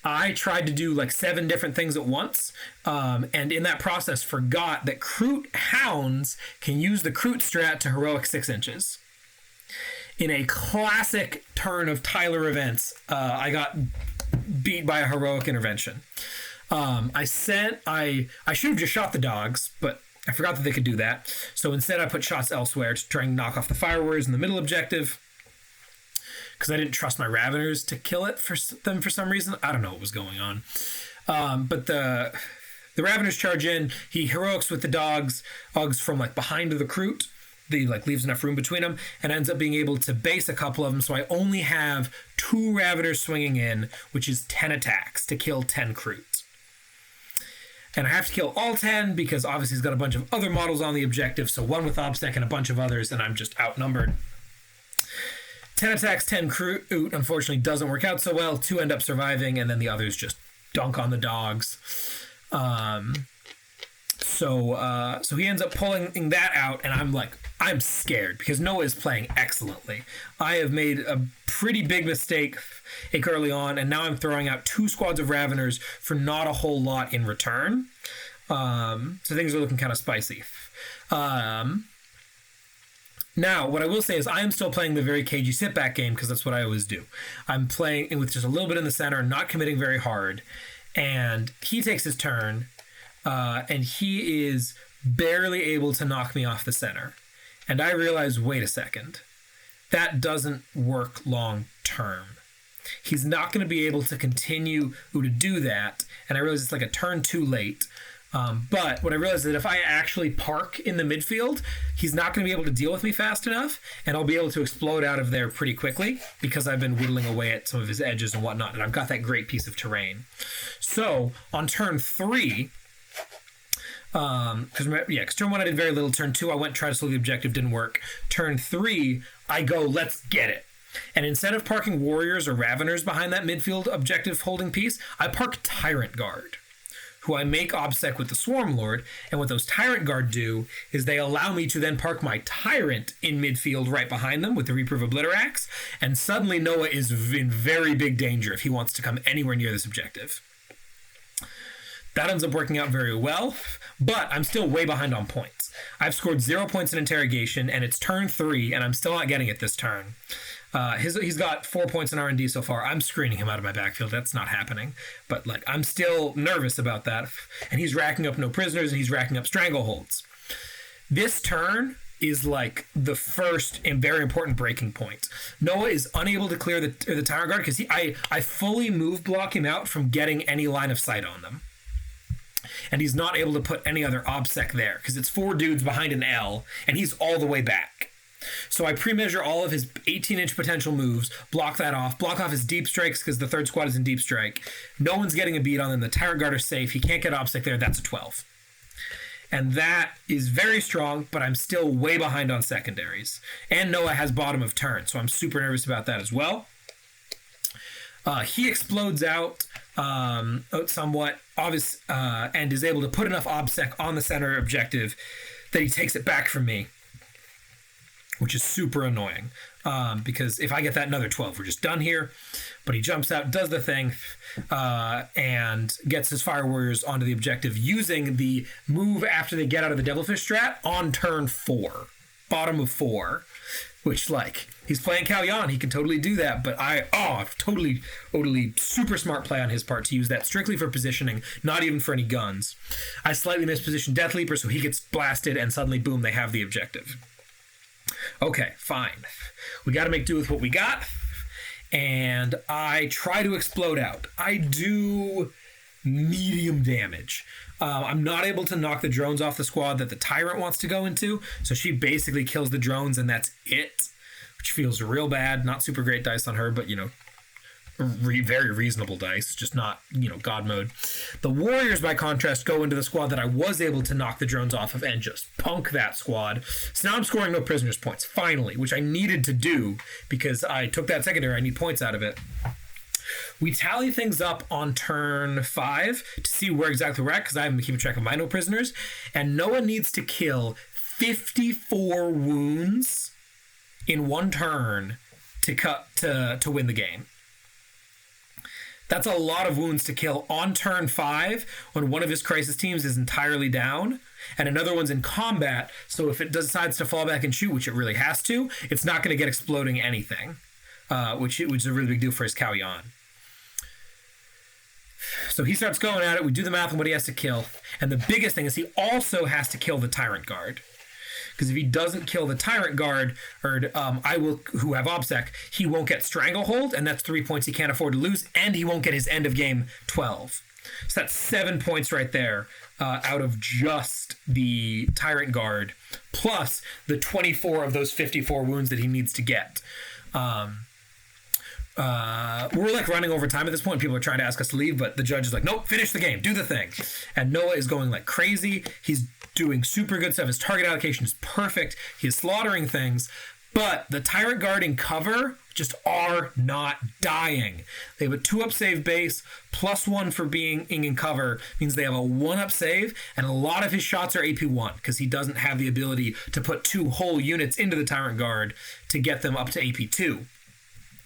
I tried to do like 7 different things at once, and in that process forgot that Kroot Hounds can use the Kroot strat to heroic 6 inches. In a classic turn of Tyler events, I got beat by a heroic intervention. I should have just shot the dogs, but I forgot that they could do that. So instead I put shots elsewhere to try and knock off the Fire Warriors in the middle objective, because I didn't trust my Raveners to kill it for them for some reason. I don't know what was going on. But the Raveners charge in. He heroics with the dogs from like behind the Kroot. He like leaves enough room between them and ends up being able to base a couple of them. So I only have 2 Raveners swinging in, which is 10 attacks to kill 10 Kroot. And I have to kill all 10 because obviously he's got a bunch of other models on the objective. So 1 with OBSEC and a bunch of others, and I'm just outnumbered. 10 attacks, 10 Kroot, unfortunately doesn't work out so well. 2 end up surviving, and then the others just dunk on the dogs. So he ends up pulling that out, and I'm scared because Noah is playing excellently. I have made a pretty big mistake early on, and now I'm throwing out 2 squads of Raveners for not a whole lot in return. So things are looking kind of spicy. Now, what I will say is I am still playing the very cagey sit-back game because that's what I always do. I'm playing with just a little bit in the center, not committing very hard, and he takes his turn, and he is barely able to knock me off the center. And I realize, wait a second, that doesn't work long term. He's not going to be able to continue to do that, and I realize it's like a turn too late. But what I realized is that if I actually park in the midfield, he's not going to be able to deal with me fast enough, and I'll be able to explode out of there pretty quickly because I've been whittling away at some of his edges and whatnot, and I've got that great piece of terrain. So on turn 3, because turn 1 I did very little. Turn 2 I went try to slow the objective, didn't work. Turn 3 I go, let's get it. And instead of parking Warriors or Raveners behind that midfield objective holding piece, I park Tyrant Guard, who I make OBSEC with the Swarm Lord, and what those Tyrant Guard do is they allow me to then park my Tyrant in midfield right behind them with the Reaper of Obliterax, and suddenly Noah is in very big danger if he wants to come anywhere near this objective. That ends up working out very well, but I'm still way behind on points. I've scored 0 points in interrogation, and it's turn 3, and I'm still not getting it this turn. He's got 4 points in R&D so far. I'm screening him out of my backfield. That's not happening. But I'm still nervous about that. And he's racking up no prisoners, and he's racking up strangleholds. This turn is like the first and very important breaking point. Noah is unable to clear the Tyrant Guard because I fully move block him out from getting any line of sight on them. And he's not able to put any other OBSEC there because it's 4 dudes behind an L, and he's all the way back. So I pre-measure all of his 18-inch potential moves, block off his deep strikes because the 3rd squad is in deep strike. No one's getting a beat on them. The Tyrant Guard are safe. He can't get OBSEC there. That's a 12. And that is very strong, but I'm still way behind on secondaries. And Noah has bottom of turn, so I'm super nervous about that as well. He explodes out somewhat obvious and is able to put enough OBSEC on the center objective that he takes it back from me, which is super annoying because if I get that another 12, we're just done here. But he jumps out, does the thing, and gets his Fire Warriors onto the objective using the move after they get out of the Devilfish strat on turn 4, bottom of 4, which he's playing Cao Yan. He can totally do that, but totally super smart play on his part to use that strictly for positioning, not even for any guns. I slightly mispositioned Death Leaper, so he gets blasted, and suddenly, boom, they have the objective. Okay, fine. We got to make do with what we got, and I try to explode out. I do medium damage. I'm not able to knock the drones off the squad that the Tyrant wants to go into, so she basically kills the drones, and that's it, which feels real bad. Not super great dice on her, but, very reasonable dice, just not, God mode. The Warriors, by contrast, go into the squad that I was able to knock the drones off of and just punk that squad. So now I'm scoring no prisoners points, finally, which I needed to do because I took that secondary. I need points out of it. We tally things up on turn 5 to see where exactly we're at, because I haven't been keeping track of my no prisoners. And Noah needs to kill 54 wounds in one turn to win the game. That's a lot of wounds to kill on turn 5 when one of his crisis teams is entirely down and another one's in combat. So if it decides to fall back and shoot, which it really has to, it's not going to get exploding anything, which is a really big deal for his Cao Yan. So he starts going at it. We do the math on what he has to kill. And the biggest thing is he also has to kill the Tyrant Guard. Because if he doesn't kill the Tyrant Guard, or who have OBSEC, he won't get Stranglehold, and that's 3 points he can't afford to lose, and he won't get his end of game 12. So that's 7 points right there out of just the Tyrant Guard, plus the 24 of those 54 wounds that he needs to get. We're like running over time at this point. People are trying to ask us to leave, but the judge is like, nope, finish the game, do the thing. And Noah is going like crazy. He's doing super good stuff. His target allocation is perfect. He's slaughtering things, but the Tyrant Guard in cover just are not dying. They have a 2-up save base, +1 for being in cover, means they have a 1-up save, and a lot of his shots are AP1 because he doesn't have the ability to put 2 whole units into the Tyrant Guard to get them up to AP2.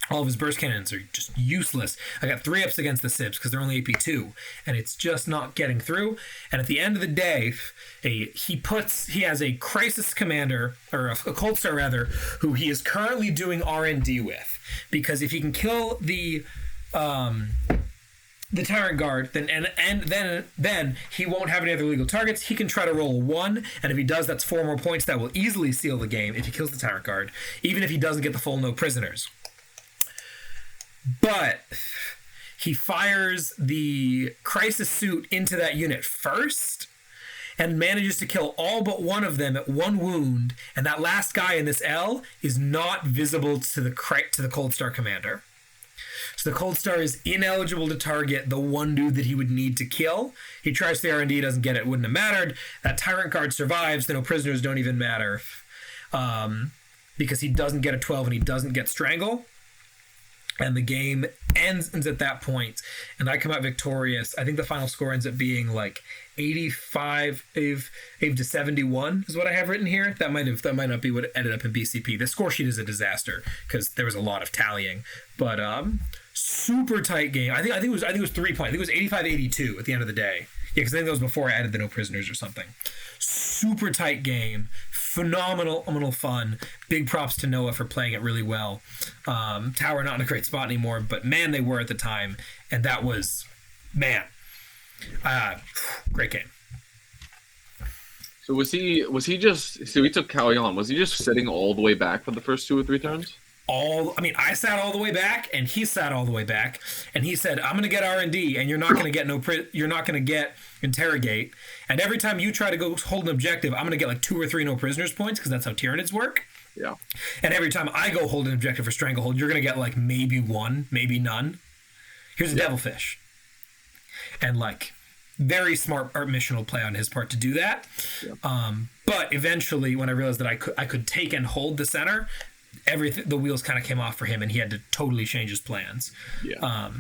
All of his burst cannons are just useless. I got 3-ups against the Sibs because they're only AP2, and it's just not getting through. And at the end of the day, he has a crisis commander, or a Cold Star rather, who he is currently doing R&D with, because if he can kill the Tyrant Guard, then he won't have any other legal targets. He can try to roll a 1, and if he does, that's 4 more points. That will easily seal the game if he kills the Tyrant Guard, even if he doesn't get the full no prisoners. But he fires the crisis suit into that unit first and manages to kill all but one of them at 1 wound, and that last guy in this L is not visible to the Cold Star commander. So the Cold Star is ineligible to target the one dude that he would need to kill. He tries the R&D, doesn't get it, wouldn't have mattered. That Tyrant Guard survives, the no prisoners don't even matter, because he doesn't get a 12 and he doesn't get Strangle. And the game ends at that point, and I come out victorious. I think the final score ends up being like 85 to 71 is what I have written here. That might not be what it ended up in BCP. The score sheet is a disaster because there was a lot of tallying, but super tight game. I think it was 3 points. I think it was 85-82 at the end of the day. Yeah, because I think that was before I added the no prisoners or something. Super tight game. Phenomenal fun. Big props to Noah for playing it really well. Tower not in a great spot anymore, but man, they were at the time, and that was, great game. So was he just, so he took Cao Yan, was he just sitting all the way back for the first 2 or 3 turns? I sat all the way back, and he sat all the way back, and he said, "I'm going to get R&D, and you're not going to get you're not going to get interrogate, and every time you try to go hold an objective, I'm going to get like 2 or 3 no prisoners points because that's how Tyranids work. Yeah. And every time I go hold an objective for Stranglehold, you're going to get like maybe 1, maybe none. Here's a Devilfish." And like, very smart art missional play on his part to do that. Yeah. But eventually, when I realized that I could take and hold the center, the wheels kind of came off for him, and he had to totally change his plans. Yeah.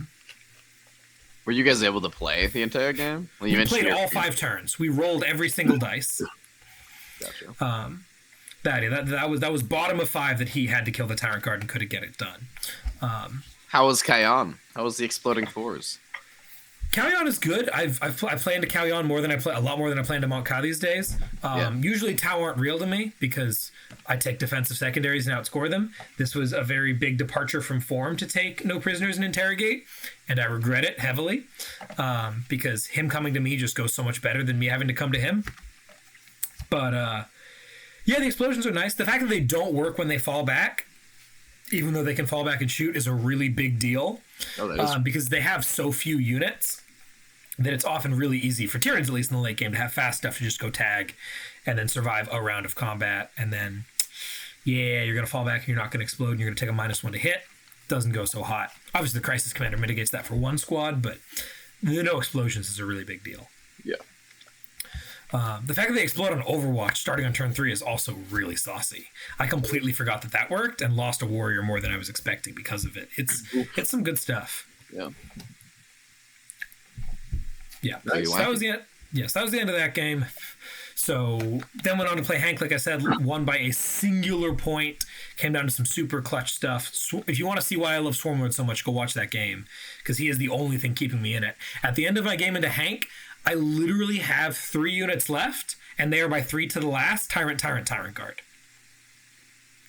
Were you guys able to play the entire game? We played all 5 turns. We rolled every single dice. Gotcha. That was bottom of 5 that he had to kill the Tyrant Guard and couldn't get it done. How was Cao Yan? How was the Exploding 4s? Cao Yan is good. I play into Cao Yan a lot more than I play into Mount Ka these days. Usually Tau aren't real to me because I take defensive secondaries and outscore them. This was a very big departure from form to take no prisoners and interrogate, and I regret it heavily because him coming to me just goes so much better than me having to come to him. But the explosions are nice. The fact that they don't work when they fall back, even though they can fall back and shoot, is a really big deal. Oh, that is. Because they have so few units that it's often really easy for Tyranids, at least in the late game, to have fast stuff to just go tag and then survive a round of combat, and then you're going to fall back and you're not going to explode and you're going to take a -1 to hit. doesn't go so hot. Obviously, the Crisis Commander mitigates that for one squad, but the no explosions is a really big deal. Yeah. The fact that they explode on Overwatch starting on turn 3 is also really saucy. I completely forgot that worked and lost a warrior more than I was expecting because of it. It's some good stuff. Yeah. Yeah. So that was the end. Yes, that was the end of that game. So then went on to play Hank, like I said, won by a singular point. Came down to some super clutch stuff. If you want to see why I love Swarmlord so much, go watch that game, because he is the only thing keeping me in it. At the end of my game into Hank, I literally have 3 units left, and they are by 3 to the last. Tyrant Guard.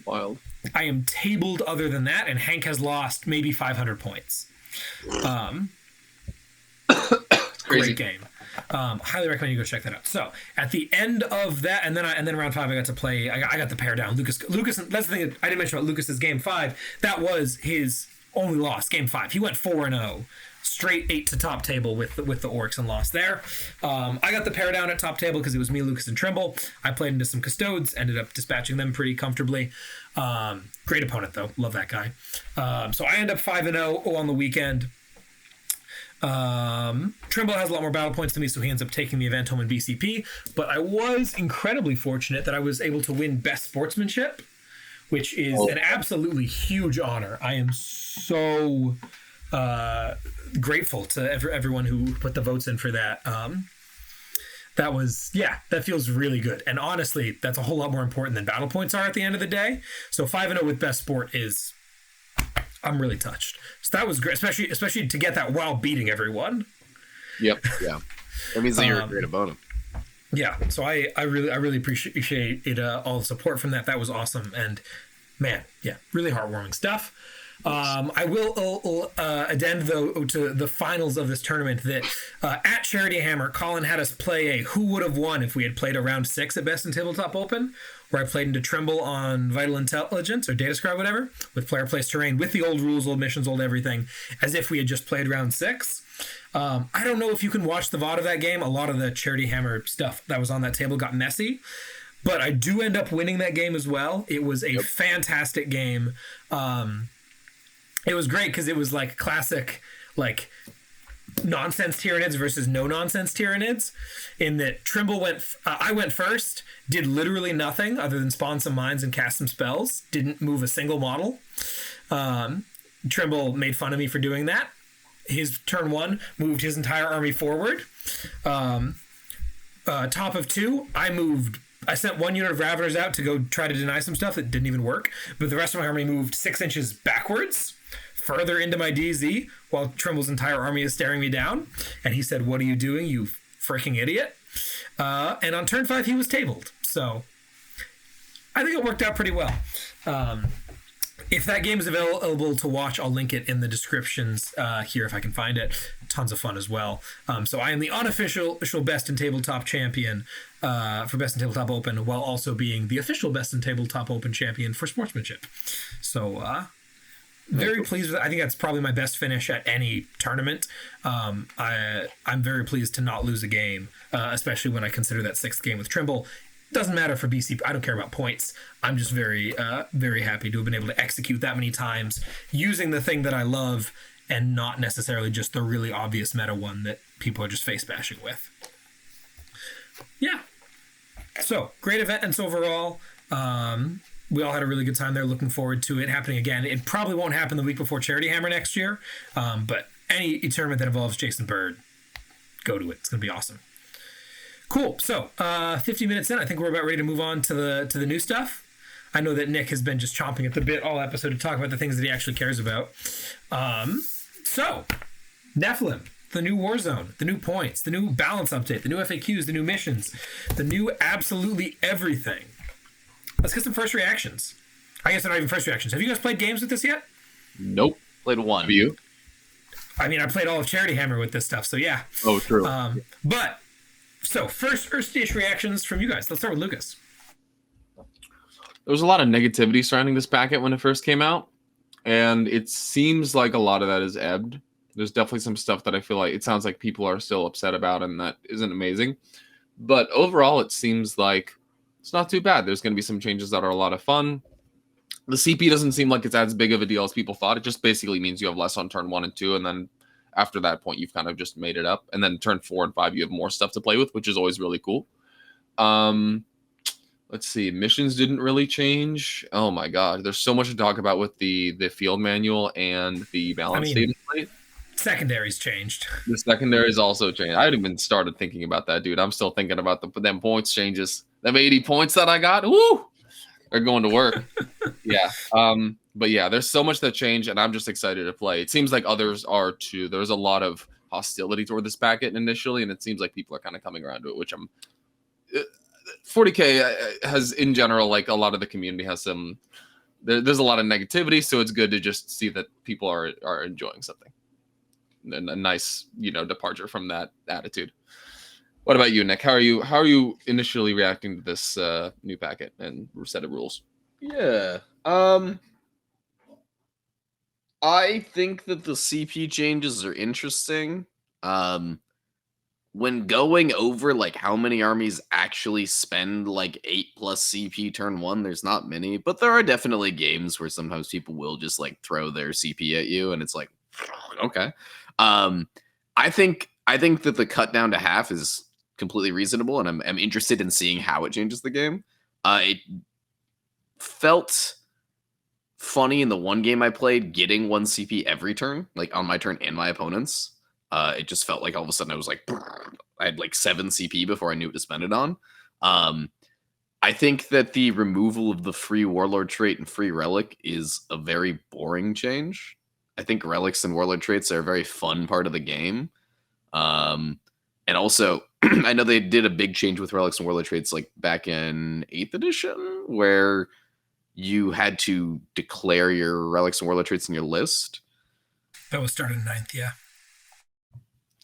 Wild. I am tabled other than that, and Hank has lost maybe 500 points. Great game. Highly recommend you go check that out. So at the end of that, and then round 5, I got to play. I got the pair down. Lucas. That's the thing I didn't mention about Lucas's game 5. That was his only loss. Game 5. He went 4-0, straight 8 to top table with the orcs and lost there. I got the pair down at top table because it was me, Lucas, and Trimble. I played into some custodes. Ended up dispatching them pretty comfortably. Great opponent though. Love that guy. So I end up 5-0 on the weekend. Trimble has a lot more battle points than me, so he ends up taking the event home in BCP, but I was incredibly fortunate that I was able to win best sportsmanship, which is an absolutely huge honor. I am so grateful to everyone who put the votes in for that. That feels really good, and honestly that's a whole lot more important than battle points are at the end of the day. So 5-0 with best sport is, I'm really touched. So that was great, especially to get that while beating everyone. Yep. Yeah. That means that you're a great opponent. Yeah. So I really appreciate it, all the support from that. That was awesome. And man, yeah, really heartwarming stuff. I will addend though to the finals of this tournament that at Charity Hammer, Colin had us play a who would have won if we had played a round 6 at Best in Tabletop Open, where I played into Trimble on Vital Intelligence or Data Scribe, whatever, with player place terrain, with the old rules, old missions, old everything, as if we had just played round 6. I don't know if you can watch the VOD of that game. A lot of the Charity Hammer stuff that was on that table got messy, but I do end up winning that game as well. It was a fantastic game. It was great because it was like classic, like nonsense Tyranids versus no nonsense Tyranids, in that Trimble I went first, did literally nothing other than spawn some mines and cast some spells, didn't move a single model. Trimble made fun of me for doing that. His turn 1 moved his entire army forward. Top of 2, I sent 1 unit of Raveners out to go try to deny some stuff that didn't even work, but the rest of my army moved 6 inches backwards, further into my DZ, while Trimble's entire army is staring me down. And he said, "What are you doing, you freaking idiot?" And on turn 5, he was tabled. So I think it worked out pretty well. If that game is available to watch, I'll link it in the descriptions here if I can find it. Tons of fun as well. So I am the unofficial Best in Tabletop champion for Best in Tabletop Open, while also being the official Best in Tabletop Open champion for sportsmanship. So very pleased with it. I think that's probably my best finish at any tournament. I'm very pleased to not lose a game, especially when I consider that 6th game with Trimble. Doesn't matter for BC. I don't care about points. I'm just very, very happy to have been able to execute that many times using the thing that I love and not necessarily just the really obvious meta one that people are just face bashing with. Yeah. So great events overall. We all had a really good time there. Looking forward to it happening again. It probably won't happen the week before Charity Hammer next year, but any tournament that involves Jason Bird, go to it. It's going to be awesome. Cool. So 50 minutes in, I think we're about ready to move on to the new stuff. I know that Nick has been just chomping at the bit all episode to talk about the things that he actually cares about. So Nephlim, the new Warzone, the new points, the new balance update, the new FAQs, the new missions, the new absolutely everything. Let's get some first reactions. I guess they're not even first reactions. Have you guys played games with this yet? Nope. Played 1. Have you? I mean, I played all of Charity Hammer with this stuff, so yeah. Oh, true. But so first-ish reactions from you guys. Let's start with Lucas. There was a lot of negativity surrounding this packet when it first came out, and it seems like a lot of that is ebbed. There's definitely some stuff that I feel like it sounds like people are still upset about, and that isn't amazing. But overall, it seems like it's not too bad. There's going to be some changes that are a lot of fun. The CP doesn't seem like it's as big of a deal as people thought. It just basically means you have less on turn 1 and 2, and then after that point, you've kind of just made it up. And then turn 4 and 5, you have more stuff to play with, which is always really cool. Let's see. Missions didn't really change. Oh my god, there's so much to talk about with the field manual and the balance statement plate. Secondaries changed. The secondaries also changed. I haven't even started thinking about that, dude. I'm still thinking about them points changes. Them 80 points that I got. Woo! They're going to work. Yeah. But yeah, there's so much that changed, and I'm just excited to play. It seems like others are too. There's a lot of hostility toward this packet initially, and it seems like people are kind of coming around to it, which I'm 40K has in general, like a lot of the community has some, there's a lot of negativity. So it's good to just see that people are enjoying something. A nice, departure from that attitude. What about you, Nick? How are you initially reacting to this new packet and set of rules? Yeah. I think that the CP changes are interesting. When going over like how many armies actually spend like 8+ CP turn 1, there's not many, but there are definitely games where sometimes people will just like throw their CP at you, and it's like, okay. I think that the cut down to half is completely reasonable, and I'm interested in seeing how it changes the game. It felt funny in the one game I played, getting 1 CP every turn, like on my turn and my opponent's. It just felt like all of a sudden I was like, I had like 7 CP before I knew what to spend it on. I think that the removal of the free Warlord trait and free Relic is a very boring change. I think Relics and Warlord traits are a very fun part of the game. And also, I know they did a big change with Relics and Warlord traits like back in 8th edition, where you had to declare your Relics and Warlord traits in your list. That was started in 9th, yeah.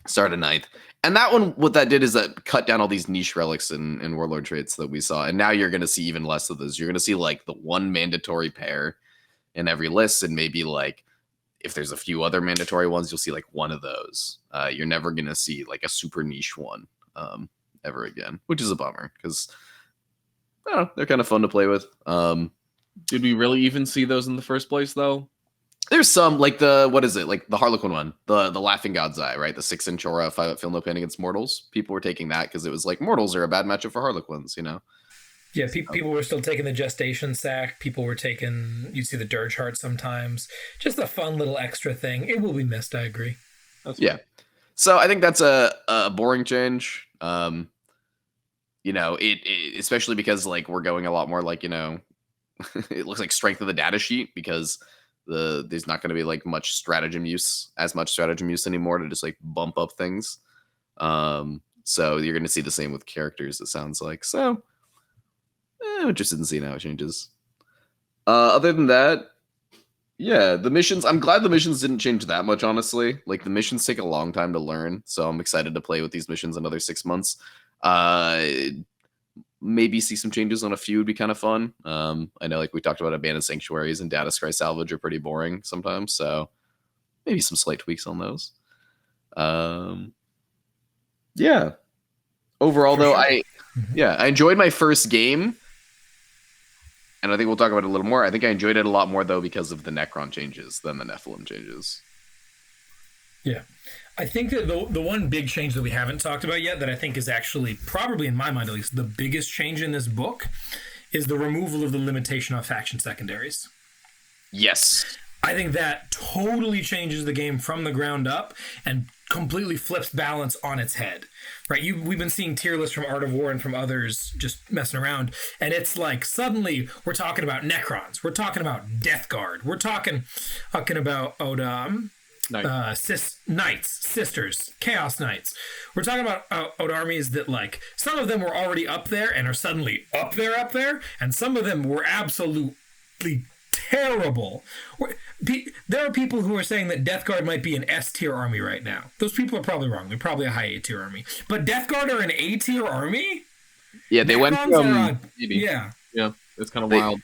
Started 9th. And that one, what that did is that cut down all these niche relics and warlord traits that we saw. And now you're going to see even less of those. You're going to see like the one mandatory pair in every list. And maybe like if there's a few other mandatory ones, you'll see like one of those. You're never going to see like a super niche one ever again, which is a bummer because they're kind of fun to play with. Did we really even see those in the first place though? There's some like like the Harlequin one, the Laughing God's Eye, right? The 6-inch aura, 5 feel no pain against mortals. People were taking that because it was like mortals are a bad matchup for Harlequins, Yeah, people were still taking the gestation sack. People were taking, you'd see the dirge heart sometimes. Just a fun little extra thing. It will be missed, I agree. Yeah. So I think that's a boring change. It especially because like we're going a lot more like, it looks like strength of the data sheet because there's not going to be like much stratagem use anymore to just like bump up things. So you're going to see the same with characters, it sounds like. So I'm interested in seeing how it changes. Other than that, yeah, the missions, I'm glad the missions didn't change that much, honestly. Like the missions take a long time to learn, so I'm excited to play with these missions another 6 months. Maybe see some changes on a few would be kind of fun. I know like we talked about Abandoned Sanctuaries and Data Scry Salvage are pretty boring sometimes, so maybe some slight tweaks on those. Yeah. Overall, though, I enjoyed my first game, and I think we'll talk about it a little more. I think I enjoyed it a lot more, though, because of the Necron changes than the Nephlim changes. Yeah. I think that the one big change that we haven't talked about yet that I think is actually, probably in my mind at least, the biggest change in this book is the removal of the limitation on faction secondaries. Yes. I think that totally changes the game from the ground up and completely flips balance on its head. Right? We've been seeing tier lists from Art of War and from others just messing around, and it's like suddenly we're talking about Necrons, we're talking about Death Guard, we're talking about Knights, Sisters, Chaos Knights. We're talking about armies that like some of them were already up there and are suddenly up there, and some of them were absolutely terrible. There are people who are saying that Death Guard might be an S tier army right now. Those people are probably wrong. They're probably a high A tier army. But Death Guard are an A tier army? Yeah, they went from yeah, it's kind of wild.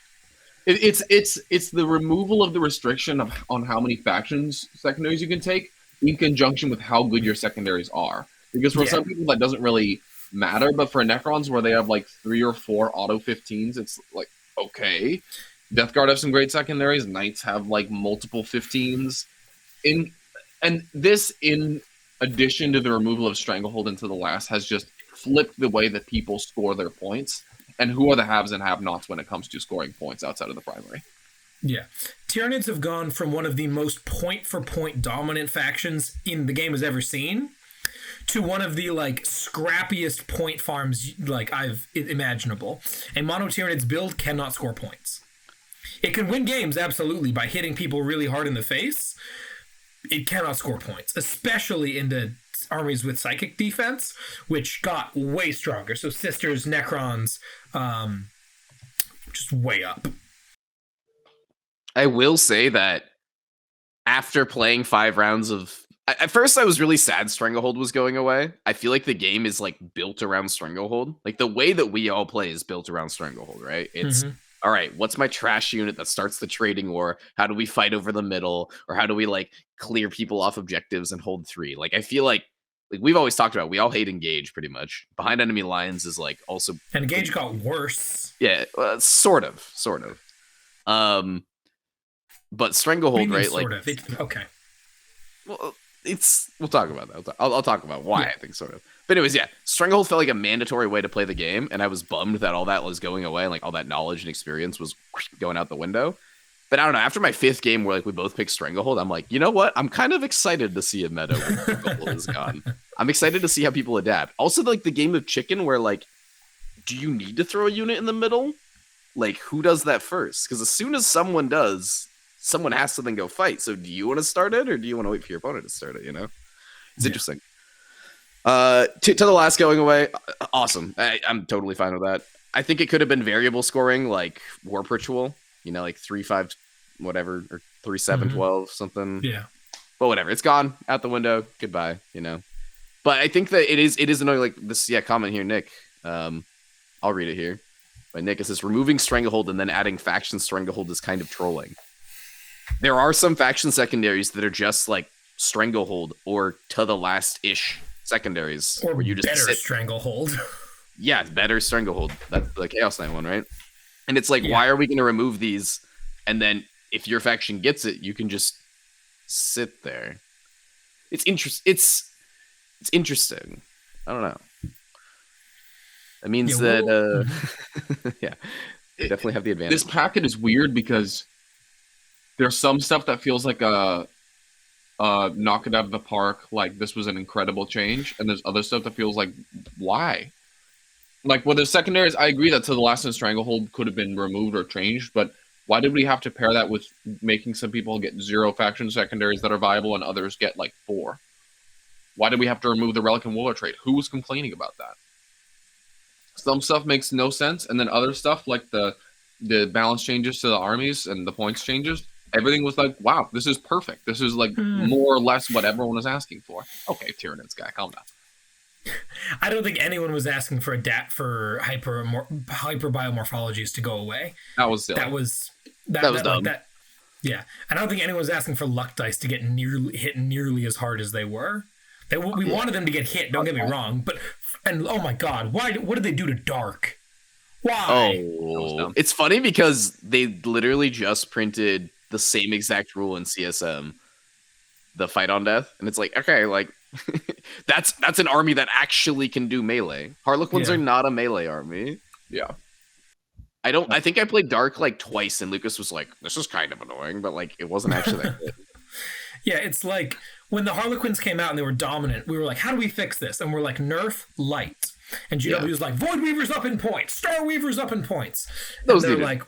It's the removal of the restriction on how many factions secondaries you can take in conjunction with how good your secondaries are. Because for some people that doesn't really matter, but for Necrons where they have like 3 or 4 auto 15s, it's like okay. Death Guard have some great secondaries. Knights have like multiple 15s. And this, in addition to the removal of Stranglehold into the last, has just flipped the way that people score their points and who are the haves and have-nots when it comes to scoring points outside of the primary. Yeah. Tyranids have gone from one of the most point-for-point dominant factions in the game has ever seen to one of the like scrappiest point farms like I've imaginable. A mono Tyranids build cannot score points. It can win games, absolutely, by hitting people really hard in the face. It cannot score points, especially into armies with psychic defense, which got way stronger. So Sisters, Necrons, just way up. I will say that after playing 5 rounds of... At first, I was really sad Stranglehold was going away. I feel like the game is like built around Stranglehold. Like the way that we all play is built around Stranglehold, right? It's... all right, what's my trash unit that starts the trading war? How do we fight over the middle? Or how do we like clear people off objectives and hold 3? Like, I feel like we've always talked about, we all hate Engage pretty much. Behind Enemy Lines is like also... And Engage got worse. Yeah, sort of. But Stranglehold, right? Sort like, of. Okay. Well, we'll talk about that. I'll talk about why I think sort of. But anyways, yeah, Stranglehold felt like a mandatory way to play the game, and I was bummed that all that was going away, and like all that knowledge and experience was going out the window. But I don't know, after my 5th game where like we both picked Stranglehold, I'm like, you know what? I'm kind of excited to see a meta where Stranglehold is gone. I'm excited to see how people adapt. Also, like the game of Chicken where like, do you need to throw a unit in the middle? Like, who does that first? Because as soon as someone does, someone has to then go fight. So do you want to start it, or do you want to wait for your opponent to start it, you know? It's interesting. To the last going away, awesome. I'm totally fine with that. I think it could have been variable scoring, like Warp Ritual, you know, like 3-5 whatever, or 3-7-12 something. Yeah. But whatever, it's gone out the window. Goodbye, you know. But I think that it is annoying. Like this, comment here, Nick. I'll read it here. By Nick, it says removing Stranglehold and then adding faction Stranglehold is kind of trolling. There are some faction secondaries that are just like Stranglehold or to the last ish secondaries, or where you just better Stranglehold. Yeah, it's better Stranglehold. That's the Chaos Knight one, right? And it's like, why are we going to remove these? And then if your faction gets it, you can just sit there. It's interesting. I don't know. That means that they definitely have the advantage. This packet is weird because there's some stuff that feels like a knock it out of the park, like this was an incredible change, and there's other stuff that feels like, why? Like with the secondaries, I agree that To the Last and Stranglehold could have been removed or changed, but why did we have to pair that with making some people get 0 faction secondaries that are viable and others get like 4? Why did we have to remove the Relic and Wooler trait? Who was complaining about that? Some stuff makes no sense, and then other stuff like the balance changes to the armies and the points changes, everything was like, wow, this is perfect. This is like more or less what everyone was asking for. Okay, Tyranids guy, calm down. I don't think anyone was asking for hyper biomorphologies to go away. That was silly. That was dumb. Yeah, and I don't think anyone was asking for luck dice to get hit nearly as hard as they were. We wanted them to get hit. Don't get me wrong, and oh my god, why? What did they do to Dark? Why? Oh, it's funny because they literally just printed the same exact rule in CSM, the Fight on Death, and it's like, okay, like that's an army that actually can do melee. Harlequins are not a melee army. Yeah. I think I played Dark like twice, and Lucas was like, this is kind of annoying, but like it wasn't actually that good. Yeah, it's like when the Harlequins came out and they were dominant, we were like, how do we fix this? And we're like, nerf light. And GW was like, Void Weaver's up in points, Star Weaver's up in points. And they're like,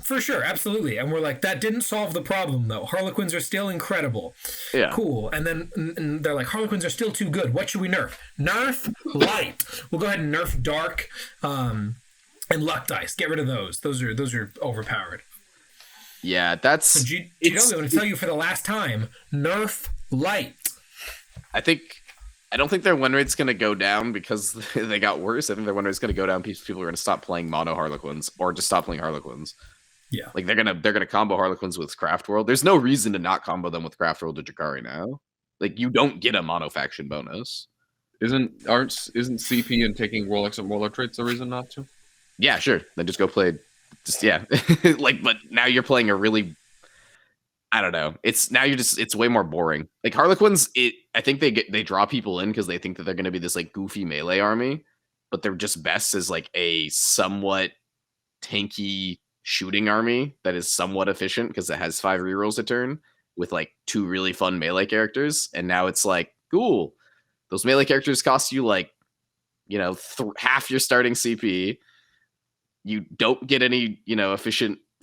for sure, absolutely. And we're like, that didn't solve the problem though. Harlequins are still incredible. Yeah. Cool. And then they're like, Harlequins are still too good. What should we nerf? Nerf light. We'll go ahead and nerf Dark and luck dice. Get rid of those. Those are overpowered. Yeah, that's... So GW, I'm going to tell you for the last time, nerf light. I don't think their win rate's going to go down because they got worse. I think their win rate's going to go down because people are going to stop playing mono Harlequins or just stop playing Harlequins. Yeah. Like they're gonna combo Harlequins with Craft World. There's no reason to not combo them with Craft World to Jakari now. Like you don't get a mono faction bonus. Isn't CP and taking Rolex and Roller traits the reason not to? Yeah, sure. Then just go play just yeah. Like, but now you're playing a really, I don't know. It's way more boring. Like Harlequins, I think they draw people in because they think that they're going to be this like goofy melee army, but they're just best as like a somewhat tanky shooting army that is somewhat efficient because it has 5 rerolls a turn with like 2 really fun melee characters. And now it's like, cool. Those melee characters cost you like, half your starting CP. You don't get any,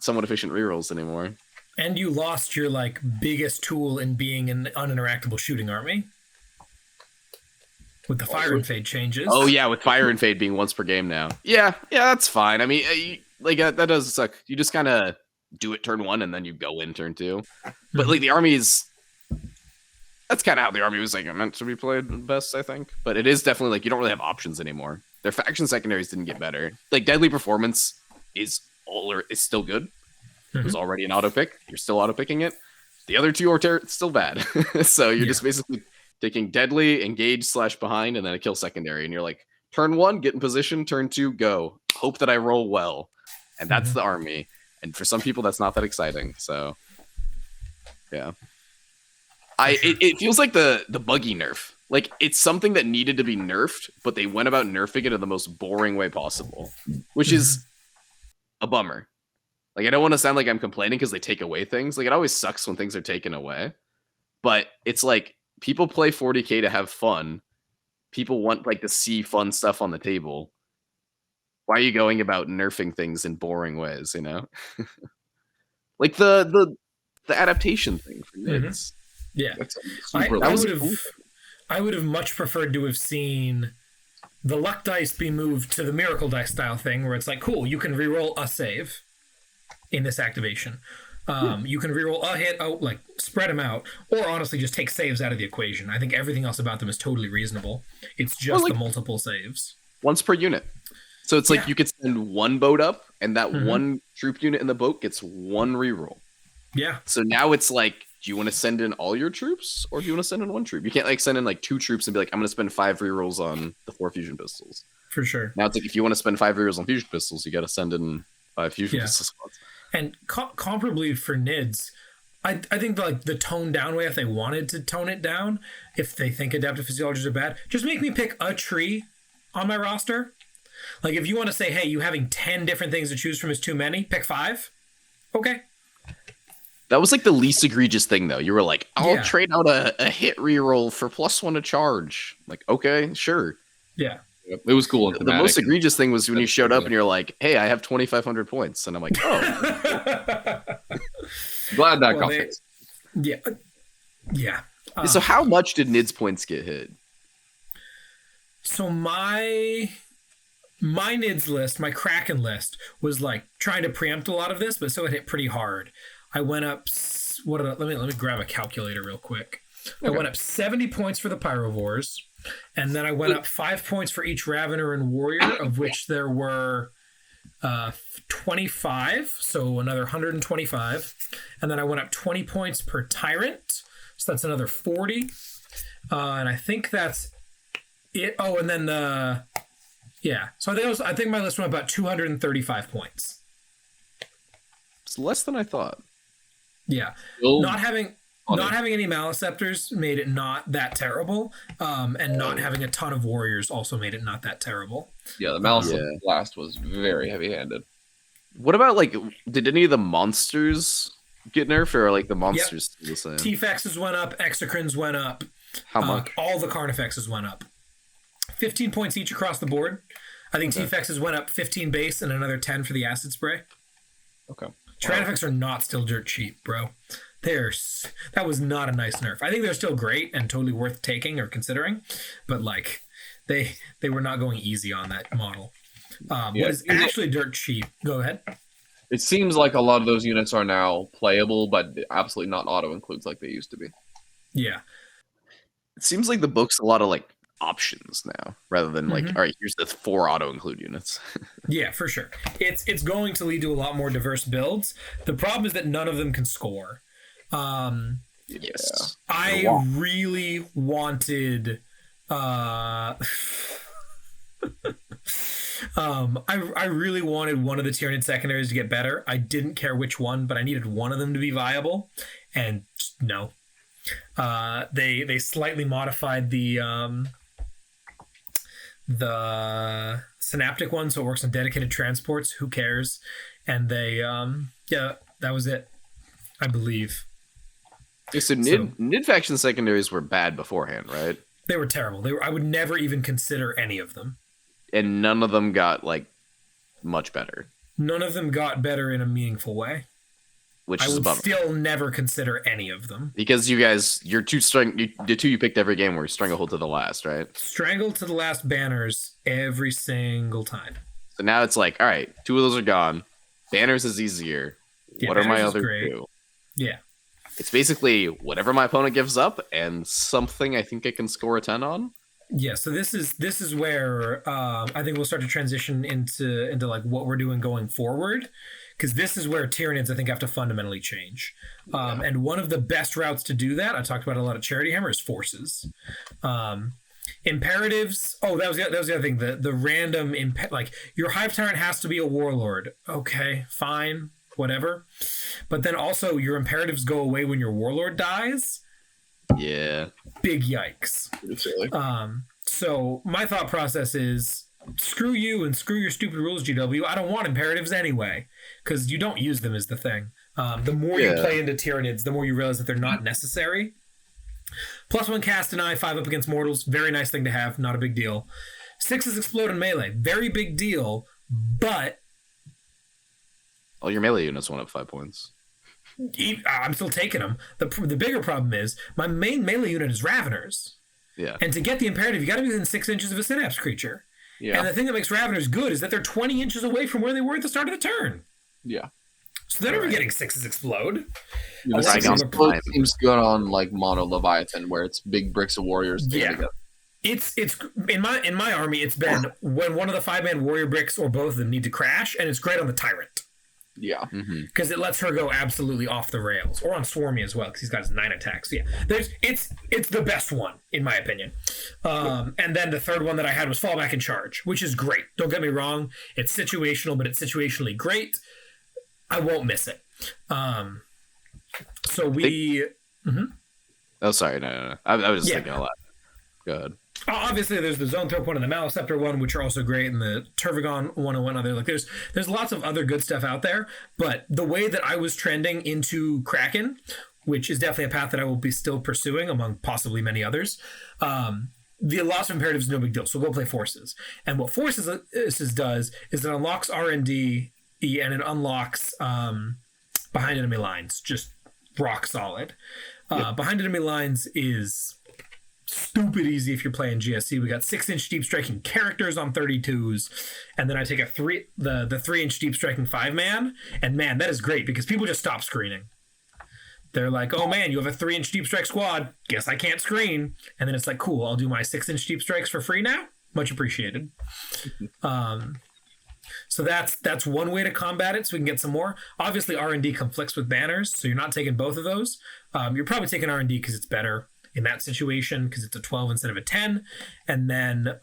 somewhat efficient rerolls anymore. And you lost your like biggest tool in being an uninteractable shooting army with the Fire and Fade changes. Oh yeah, with Fire and Fade being once per game now. Yeah, that's fine. I mean, that does suck. You just kind of do it turn 1 and then you go in turn 2. But like the armies, that's kind of how the army was like meant to be played best, I think. But it is definitely like you don't really have options anymore. Their faction secondaries didn't get better. Like Deadly Performance is still good. It was already an auto pick. You're still auto picking it. The other 2 are still bad. So you're just basically taking Deadly, Engage / behind, and then a kill secondary. And you're like, turn 1, get in position. Turn 2, go. Hope that I roll well. And that's the army. And for some people, that's not that exciting. So, yeah. It feels like the buggy nerf. Like, it's something that needed to be nerfed, but they went about nerfing it in the most boring way possible. Which is a bummer. Like, I don't want to sound like I'm complaining because they take away things. Like, it always sucks when things are taken away. But it's like, people play 40K to have fun. People want, like, to see fun stuff on the table. Why are you going about nerfing things in boring ways, Like, the adaptation thing for NIDS. Yeah. I would have much preferred to have seen the luck dice be moved to the miracle dice style thing, where it's like, cool, you can reroll a save in this activation. You can reroll a hit, like spread them out, or honestly just take saves out of the equation. I think everything else about them is totally reasonable. It's just the multiple saves. Once per unit. So it's like you could send 1 boat up, and that 1 troop unit in the boat gets 1 reroll. Yeah. So now it's like, do you want to send in all your troops, or do you want to send in 1 troop? You can't like send in like 2 troops and be like, I'm going to spend 5 rerolls on the 4 fusion pistols. For sure. Now it's like, if you want to spend 5 rerolls on fusion pistols, you got to send in 5 fusion pistol squads. And comparably for NIDS, I think like the tone down way, if they wanted to tone it down, if they think adaptive physiologies are bad, just make me pick a tree on my roster. Like if you want to say, hey, you having 10 different things to choose from is too many, pick 5. Okay. That was like the least egregious thing, though. You were like, I'll trade out a hit reroll for +1 to charge. Like, okay, sure. Yeah. It was cool. And the most egregious thing was when you showed up and you're like, hey, I have 2,500 points. And I'm like, oh. Glad that got fixed. Yeah. Yeah. So how much did NIDS points get hit? So my NIDS list, my Kraken list, was like trying to preempt a lot of this, but so it hit pretty hard. I went up. Let me grab a calculator real quick. Okay. I went up 70 points for the Pyrovores, and then I went up 5 points for each Ravener and Warrior, of which there were 25, so another 125, and then I went up 20 points per Tyrant, so that's another 40, and I think that's it. Oh, and then so I think my list went about 235 points. It's less than I thought. Yeah, not having any Maliceptors made it not that terrible, and not having a ton of Warriors also made it not that terrible. Yeah, the Malicept Blast was very heavy-handed. What about, like, did any of the monsters get nerfed, or like the monsters still the same? T-Fexes went up, Exocrines went up. How much? All the Carnifexes went up. 15 points each across the board. I think T-Fexes went up 15 base and another 10 for the acid spray. Okay. Tyrannifex are not still dirt cheap, bro. That was not a nice nerf. I think they're still great and totally worth taking or considering, but like they were not going easy on that model. What is actually dirt cheap? Go ahead. It seems like a lot of those units are now playable, but absolutely not auto includes like they used to be. Yeah. It seems like the book's a lot of like options now, rather than like, all right, here's the 4 auto include units. Yeah, for sure. It's going to lead to a lot more diverse builds. The problem is that none of them can score. Yes. I really wanted I really wanted one of the Tyranid secondaries to get better. I didn't care which one, but I needed one of them to be viable, and no. They slightly modified the synaptic one, so it works on dedicated transports. Who cares? And they that was it, I believe. Yeah, so Nid faction secondaries were bad beforehand, right? They were terrible. I would never even consider any of them. And none of them got like much better. None of them got better in a meaningful way. Which I is a would bummer. still never consider any of them. Because you guys, the two you picked every game were Stranglehold to the last, right? Strangled to the last banners every single time. So now it's like, all right, 2 of those are gone. Banners is easier. Yeah, what are my Banners is other great. 2? Yeah. It's basically whatever my opponent gives up and something I think I can score a 10 on. Yeah, so this is where I think we'll start to transition into like what we're doing going forward, because this is where Tyranids I think have to fundamentally change. And one of the best routes to do that, I talked about a lot of Charity Hammer, is forces. Imperatives. Oh, that was the other thing. The random like your Hive Tyrant has to be a warlord. Okay, fine, whatever. But then also your imperatives go away when your warlord dies. Yeah. Big yikes. So my thought process is screw you and screw your stupid rules, GW. I don't want imperatives anyway, because you don't use them is the thing. The more you play into Tyranids, the more you realize that they're not necessary. +1 cast deny, 5 up against mortals. Very nice thing to have. Not a big deal. 6s explode in melee. Very big deal, but All your melee units went up 5 points. I'm still taking them. The bigger problem is my main melee unit is Raveners. Yeah. And to get the imperative, you got to be within 6 inches of a Synapse creature. Yeah. And the thing that makes Raveners good is that they're 20 inches away from where they were at the start of the turn. Yeah. So they're never getting 6s explode. The Right Six on Explode time. seems good on like Mono Leviathan, where it's big bricks of warriors. Yeah. It's in my army. It's been when one of the 5-man warrior bricks or both of them need to crash, and it's great on the Tyrant Yeah. because it lets her go absolutely off the rails, or on Swarmy as well because he's got his 9 attacks. Yeah, it's the best one in my opinion. And then the third one that I had was Fallback and Charge, which is great. Don't get me wrong, it's situational, but it's situationally great. I won't miss it. So we. Oh, sorry. No. I was just thinking a lot. Go ahead. Obviously, there's the Zone Thrope one and the Maliceptor one, which are also great, and the Turvagon one and one other. Like, there's lots of other good stuff out there. But the way that I was trending into Kraken, which is definitely a path that I will be still pursuing among possibly many others, the loss of imperatives is no big deal. So go play Forces. And what Forces does is it unlocks R&D and it unlocks behind enemy lines. Just rock solid. Behind enemy lines is stupid easy if you're playing GSC. We got 6-inch deep striking characters on 32s, and then I take the 3-inch deep striking 5-man, and man, that is great because people just stop screening. They're like, oh man, you have a 3-inch deep strike squad. Guess I can't screen. And then it's like, cool, I'll do my 6-inch deep strikes for free now. Much appreciated. So that's one way to combat it, so we can get some more. Obviously, R&D conflicts with banners, so you're not taking both of those. You're probably taking R&D because it's better in that situation because it's a 12 instead of a 10, and then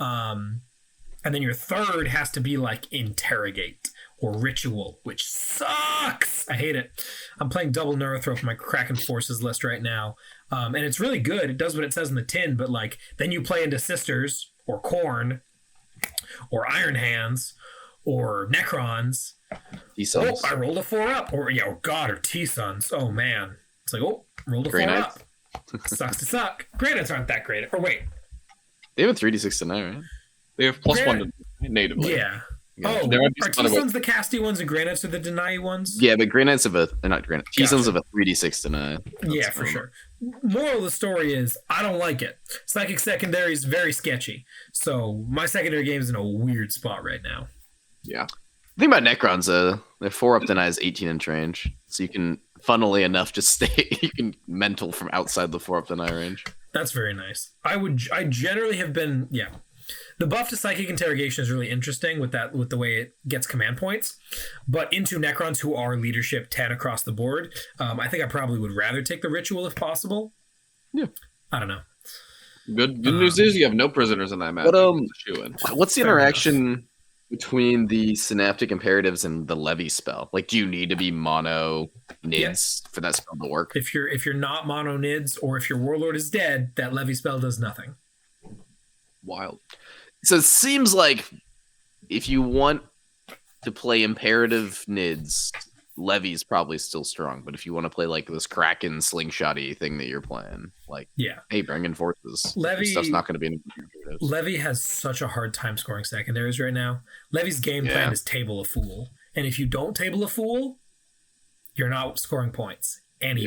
your third has to be like Interrogate or Ritual, which sucks. I hate it. I'm playing double Neurothrope for my Kraken Forces list right now, and it's really good. It does what it says in the tin, but like then you play into Sisters or Khorne or Iron Hands or Necrons. T-Sons. Oh, I rolled a 4 up, or or T-Sons. Oh man, it's like rolled a 4 Grey up. Sucks to suck. Grey Knights aren't that great. Or wait, They have a 3d6 tonight, right? They have +1 to natively. yeah. Yeah. Oh, There might be are some other T-Sons the casty ones and Grey Knights are the deny ones? Yeah, but Grey Knights have they're not Grey Knights. T-Sons Gotcha. have a 3d6 tonight. Yeah, for sure. Moral of the story is I don't like it. Psychic secondary is very sketchy. So my secondary game is in a weird spot right now. Yeah. The thing about Necrons, their 4-up denies 18-inch range. So you can, funnily enough, just stay, you can mental from outside the 4-up deny range. That's very nice. I generally have been, yeah. The buff to Psychic Interrogation is really interesting with the way it gets command points. But into Necrons who are leadership 10 across the board, I think I probably would rather take the Ritual if possible. Yeah. I don't know. Good news is you have no prisoners in that match. But, It's a shoo-in. what's the Fair interaction between the synaptic imperatives and the levy spell? Like, do you need to be mono nids for that spell to work? If you're not mono nids, or if your warlord is dead, that levy spell does nothing. Wild. So it seems like if you want to play imperative nids, levy's probably still strong. But if you want to play like this Kraken slingshotty thing that you're playing, like, hey, bring in forces. Levy stuff's not going to be. Levy has such a hard time scoring secondaries right now. Levy's game plan is table a fool, and if you don't table a fool, you're not scoring points,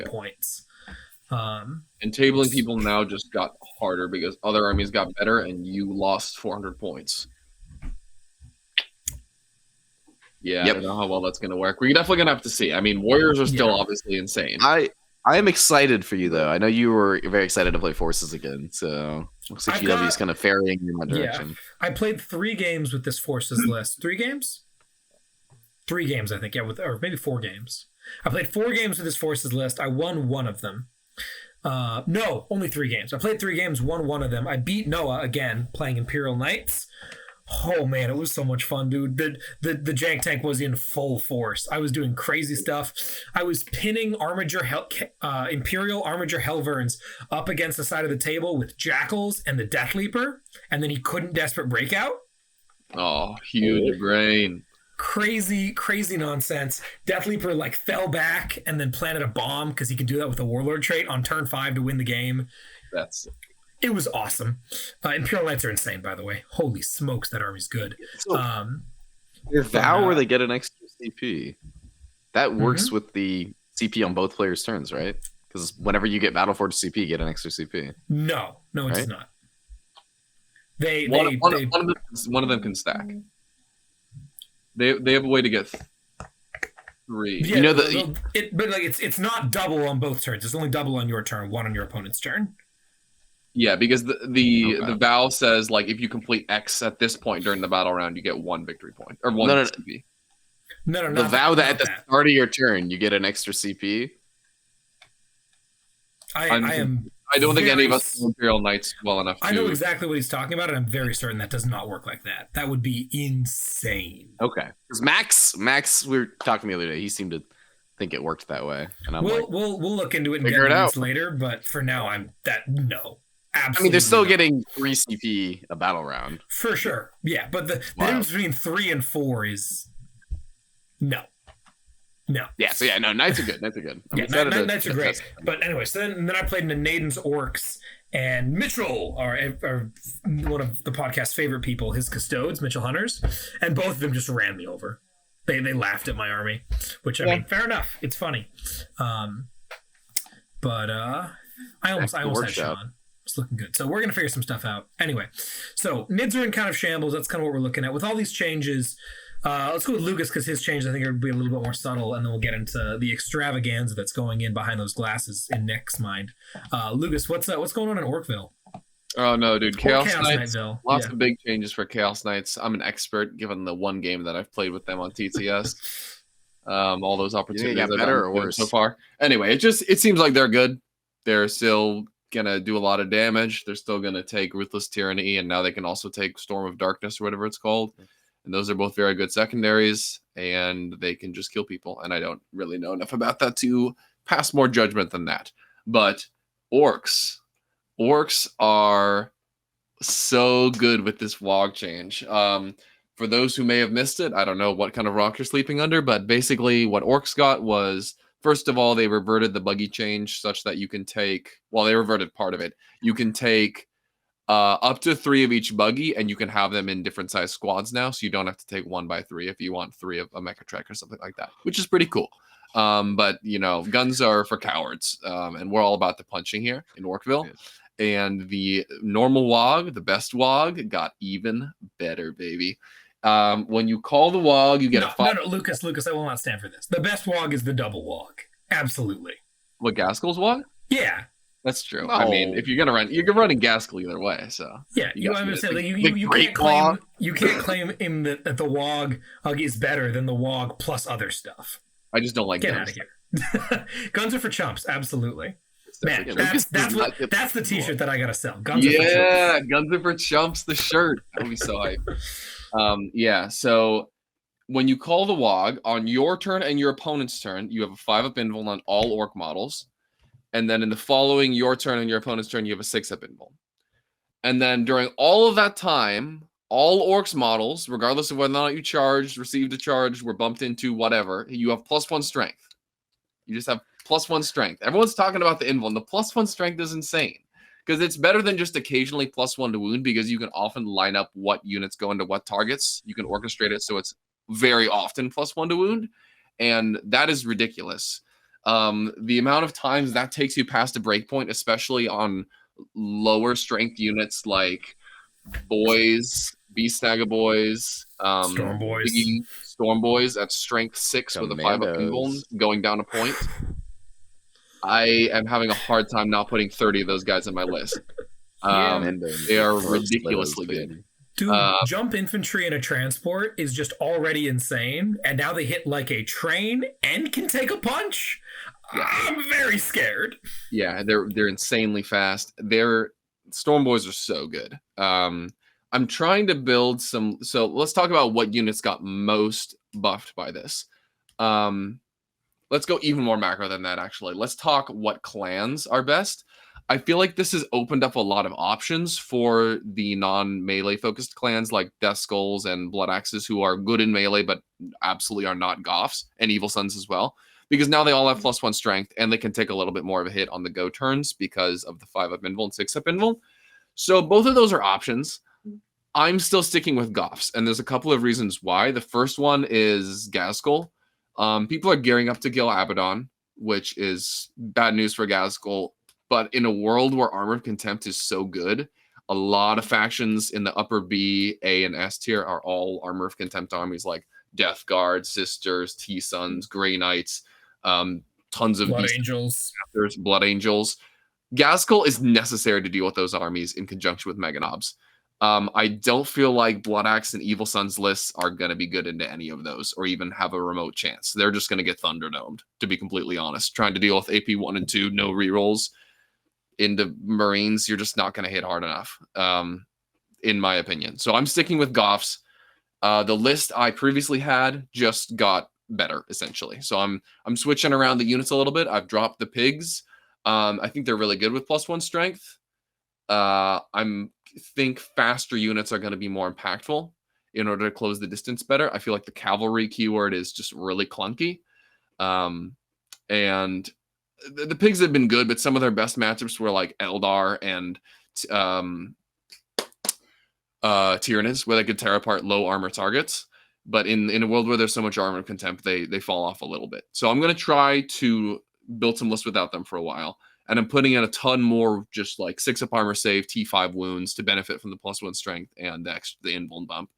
points. And tabling people now just got harder because other armies got better, and you lost 400 points. Yeah, I don't know how well that's going to work. We're definitely going to have to see. I mean, Warriors are still obviously insane. I am excited for you, though. I know you were very excited to play Forces again, so looks like GW is kind of ferrying in my direction. Yeah. I played 3 games with this Forces list. 3 games? 3 games, I think. Yeah, or maybe 4 games. I played 4 games with this Forces list. I won 1 of them. No, only 3 games. I played 3 games, won 1 of them. I beat Noah again, playing Imperial Knights. Oh man, it was so much fun, dude. The jank tank was in full force. I was doing crazy stuff. I was pinning Imperial Armiger Hellverns up against the side of the table with Jackals and the Death Leaper, and then he couldn't Desperate Breakout. Oh, huge brain. Crazy nonsense. Death Leaper like fell back and then planted a bomb because he could do that with a Warlord trait on turn 5 to win the game. It was awesome. Imperial Knights are insane, by the way. Holy smokes, that army's good. So, your vow where they get an extra CP, that works with the CP on both players' turns, right? Because whenever you get Battleforge CP, you get an extra CP. No, it does not. One of them can stack. They have a way to get 3. Yeah, but like it's not double on both turns. It's only double on your turn, 1 on your opponent's turn. Yeah, because the vow says like if you complete X at this point during the battle round, you get 1 victory point or 1 CP. No. The vow that at the start of your turn you get an extra CP. I don't think any of us know Imperial Knights well enough. I know exactly what he's talking about, and I'm very certain that does not work like that. That would be insane. Okay, because Max, we were talking the other day. He seemed to think it worked that way, and we'll look into it and get it later. But for now, no. Absolutely. I mean, they're still getting 3 CP a battle round. For sure. Yeah, but the difference between 3 and 4 is no. Yeah, so no, Knights are good. Knights are great. But anyway, so then I played Naden's Orcs, and Mitchell, our one of the podcast's favorite people, his custodes, Mitchell Hunters, and both of them just ran me over. They laughed at my army, which I mean, fair enough. It's funny. But I almost had Sean. It's looking good. So we're going to figure some stuff out. Anyway, so Nids are in kind of shambles. That's kind of what we're looking at. With all these changes, let's go with Lukas because his changes I think are going to be a little bit more subtle, and then we'll get into the extravaganza that's going in behind those glasses in Nick's mind. Lukas, what's going on in Orkville? Oh, no, dude. Chaos Knights. Lots of big changes for Chaos Knights. I'm an expert given the 1 game that I've played with them on TTS. All those opportunities got better or worse so far. Anyway, it seems like they're good. They're still gonna do a lot of damage. They're still gonna take Ruthless Tyranny, and now they can also take Storm of Darkness or whatever it's called. And those are both very good secondaries, and they can just kill people. And I don't really know enough about that to pass more judgment than that. But orcs are so good with this WOG change. For those who may have missed it, I don't know what kind of rock you're sleeping under, but basically what orcs got was, first of all, they reverted the buggy change such that you can take, they reverted part of it. You can take up to 3 of each buggy, and you can have them in different size squads now, so you don't have to take 1 by 3 if you want 3 of a Mecha Trek or something like that, which is pretty cool. But, guns are for cowards, and we're all about the punching here in Orkville. And the normal WOG, the best WOG, got even better, baby. When you call the WOG, you get a 5. No, Lukas, I will not stand for this. The best WOG is the double WOG. Absolutely. What, Gaskell's WOG? Yeah. That's true. No. I mean, if you're running Gaskell either way, so yeah. You can't claim him that the WOG is better than the WOG plus other stuff. I just don't like Get out of here. Guns are for chumps, absolutely. Man, that's the t-shirt that I gotta sell. Guns are for chumps. Guns are for chumps, the shirt. That would be so hype. Yeah, so when you call the Wog on your turn and your opponent's turn, you have a 5-up invuln on all orc models. And then in the following your turn and your opponent's turn, you have a 6-up invuln. And then during all of that time, all orcs models, regardless of whether or not you charged, received a charge, were bumped into, whatever, you have +1 strength. You just have +1 strength. Everyone's talking about the invuln. The +1 strength is insane. Because it's better than just occasionally +1 to wound, because you can often line up what units go into what targets. You can orchestrate it so it's very often +1 to wound. And that is ridiculous. The amount of times that takes you past a breakpoint, especially on lower strength units like boys, Beast Naga boys, Storm Boys. Storm Boys at strength 6 with a 5-up invuln going down a point. I am having a hard time not putting 30 of those guys on my list. They are ridiculously good. Dude, jump infantry in a transport is just already insane, and now they hit like a train and can take a punch. Yeah. I'm very scared. Yeah, they're insanely fast. Their Storm Boys are so good. I'm trying to build some. So let's talk about what units got most buffed by this. Let's go even more macro than that, actually. Let's talk what clans are best. I feel like this has opened up a lot of options for the non-melee focused clans like Death Skulls and Blood Axes, who are good in melee but absolutely are not Goths, and Evil Suns as well. Because now they all have +1 strength, and they can take a little bit more of a hit on the go turns because of the 5-up invuln and 6-up invuln. So both of those are options. I'm still sticking with Goths, and there's a couple of reasons why. The first one is Ghazghkull. People are gearing up to kill Abaddon, which is bad news for Ghazghkull. But in a world where Armor of Contempt is so good, a lot of factions in the upper B, A, and S tier are all Armor of Contempt armies like Death Guard, Sisters, T-Suns, Grey Knights, tons of Blood Angels. Blood Angels. Ghazghkull is necessary to deal with those armies in conjunction with Mega Knobs. I don't feel like Blood Axe and Evil Suns lists are going to be good into any of those or even have a remote chance. They're just going to get Thunderdomed, to be completely honest. Trying to deal with AP 1 and 2, no rerolls into Marines, you're just not going to hit hard enough, in my opinion. So I'm sticking with Goths. The list I previously had just got better, essentially. So I'm switching around the units a little bit. I've dropped the pigs. I think they're really good with +1 strength. I'm think faster units are going to be more impactful in order to close the distance better. I feel like the cavalry keyword is just really clunky. And the pigs have been good, but some of their best matchups were like Eldar and Tyranids, where they could tear apart low armor targets. But in a world where there's so much Armor of Contempt, they fall off a little bit. So I'm going to try to build some lists without them for a while. And I'm putting in a ton more just like 6-up armor save, T5 wounds to benefit from the +1 strength and the invuln bump.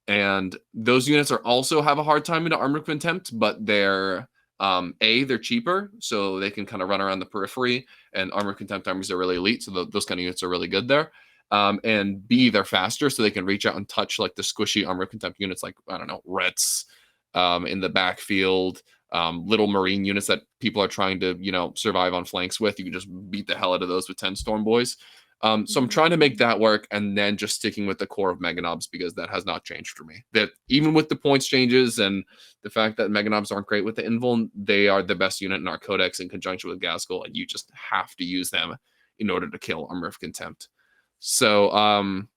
And those units are also have a hard time into Armor of Contempt, but they're they're cheaper, so they can kind of run around the periphery, and Armor of Contempt armies are really elite, so those kind of units are really good there. And B, they're faster, so they can reach out and touch like the squishy Armor of Contempt units like, I don't know, Rets in the backfield, little Marine units that people are trying to, survive on flanks with. You can just beat the hell out of those with 10 Storm Boys. So I'm trying to make that work, and then just sticking with the core of Mega Knobs, because that has not changed for me. That even with the points changes and the fact that Mega Knobs aren't great with the invuln, they are the best unit in our codex in conjunction with Ghazghkull, and you just have to use them in order to kill Armor of Contempt. So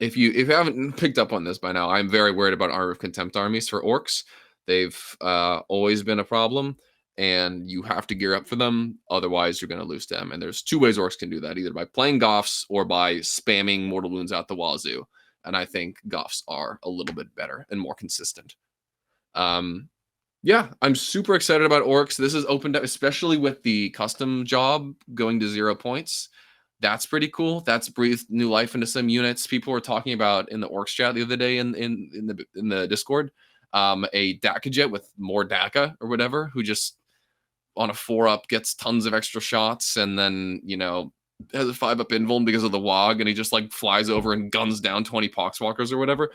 if you haven't picked up on this by now, I'm very worried about Armor of Contempt armies for orcs. They've always been a problem, and you have to gear up for them. Otherwise, you're going to lose them. And there's two ways orcs can do that, either by playing Goths or by spamming Mortal Wounds out the wazoo. And I think Goths are a little bit better and more consistent. Yeah, I'm super excited about orcs. This has opened up, especially with the custom job going to 0 points. That's pretty cool. That's breathed new life into some units. People were talking about in the orcs chat the other day in the Discord, a Dakajet with more Daka or whatever, who just on a 4-up gets tons of extra shots, and then has a 5-up invuln because of the Wog, and he just like flies over and guns down 20 Poxwalkers or whatever.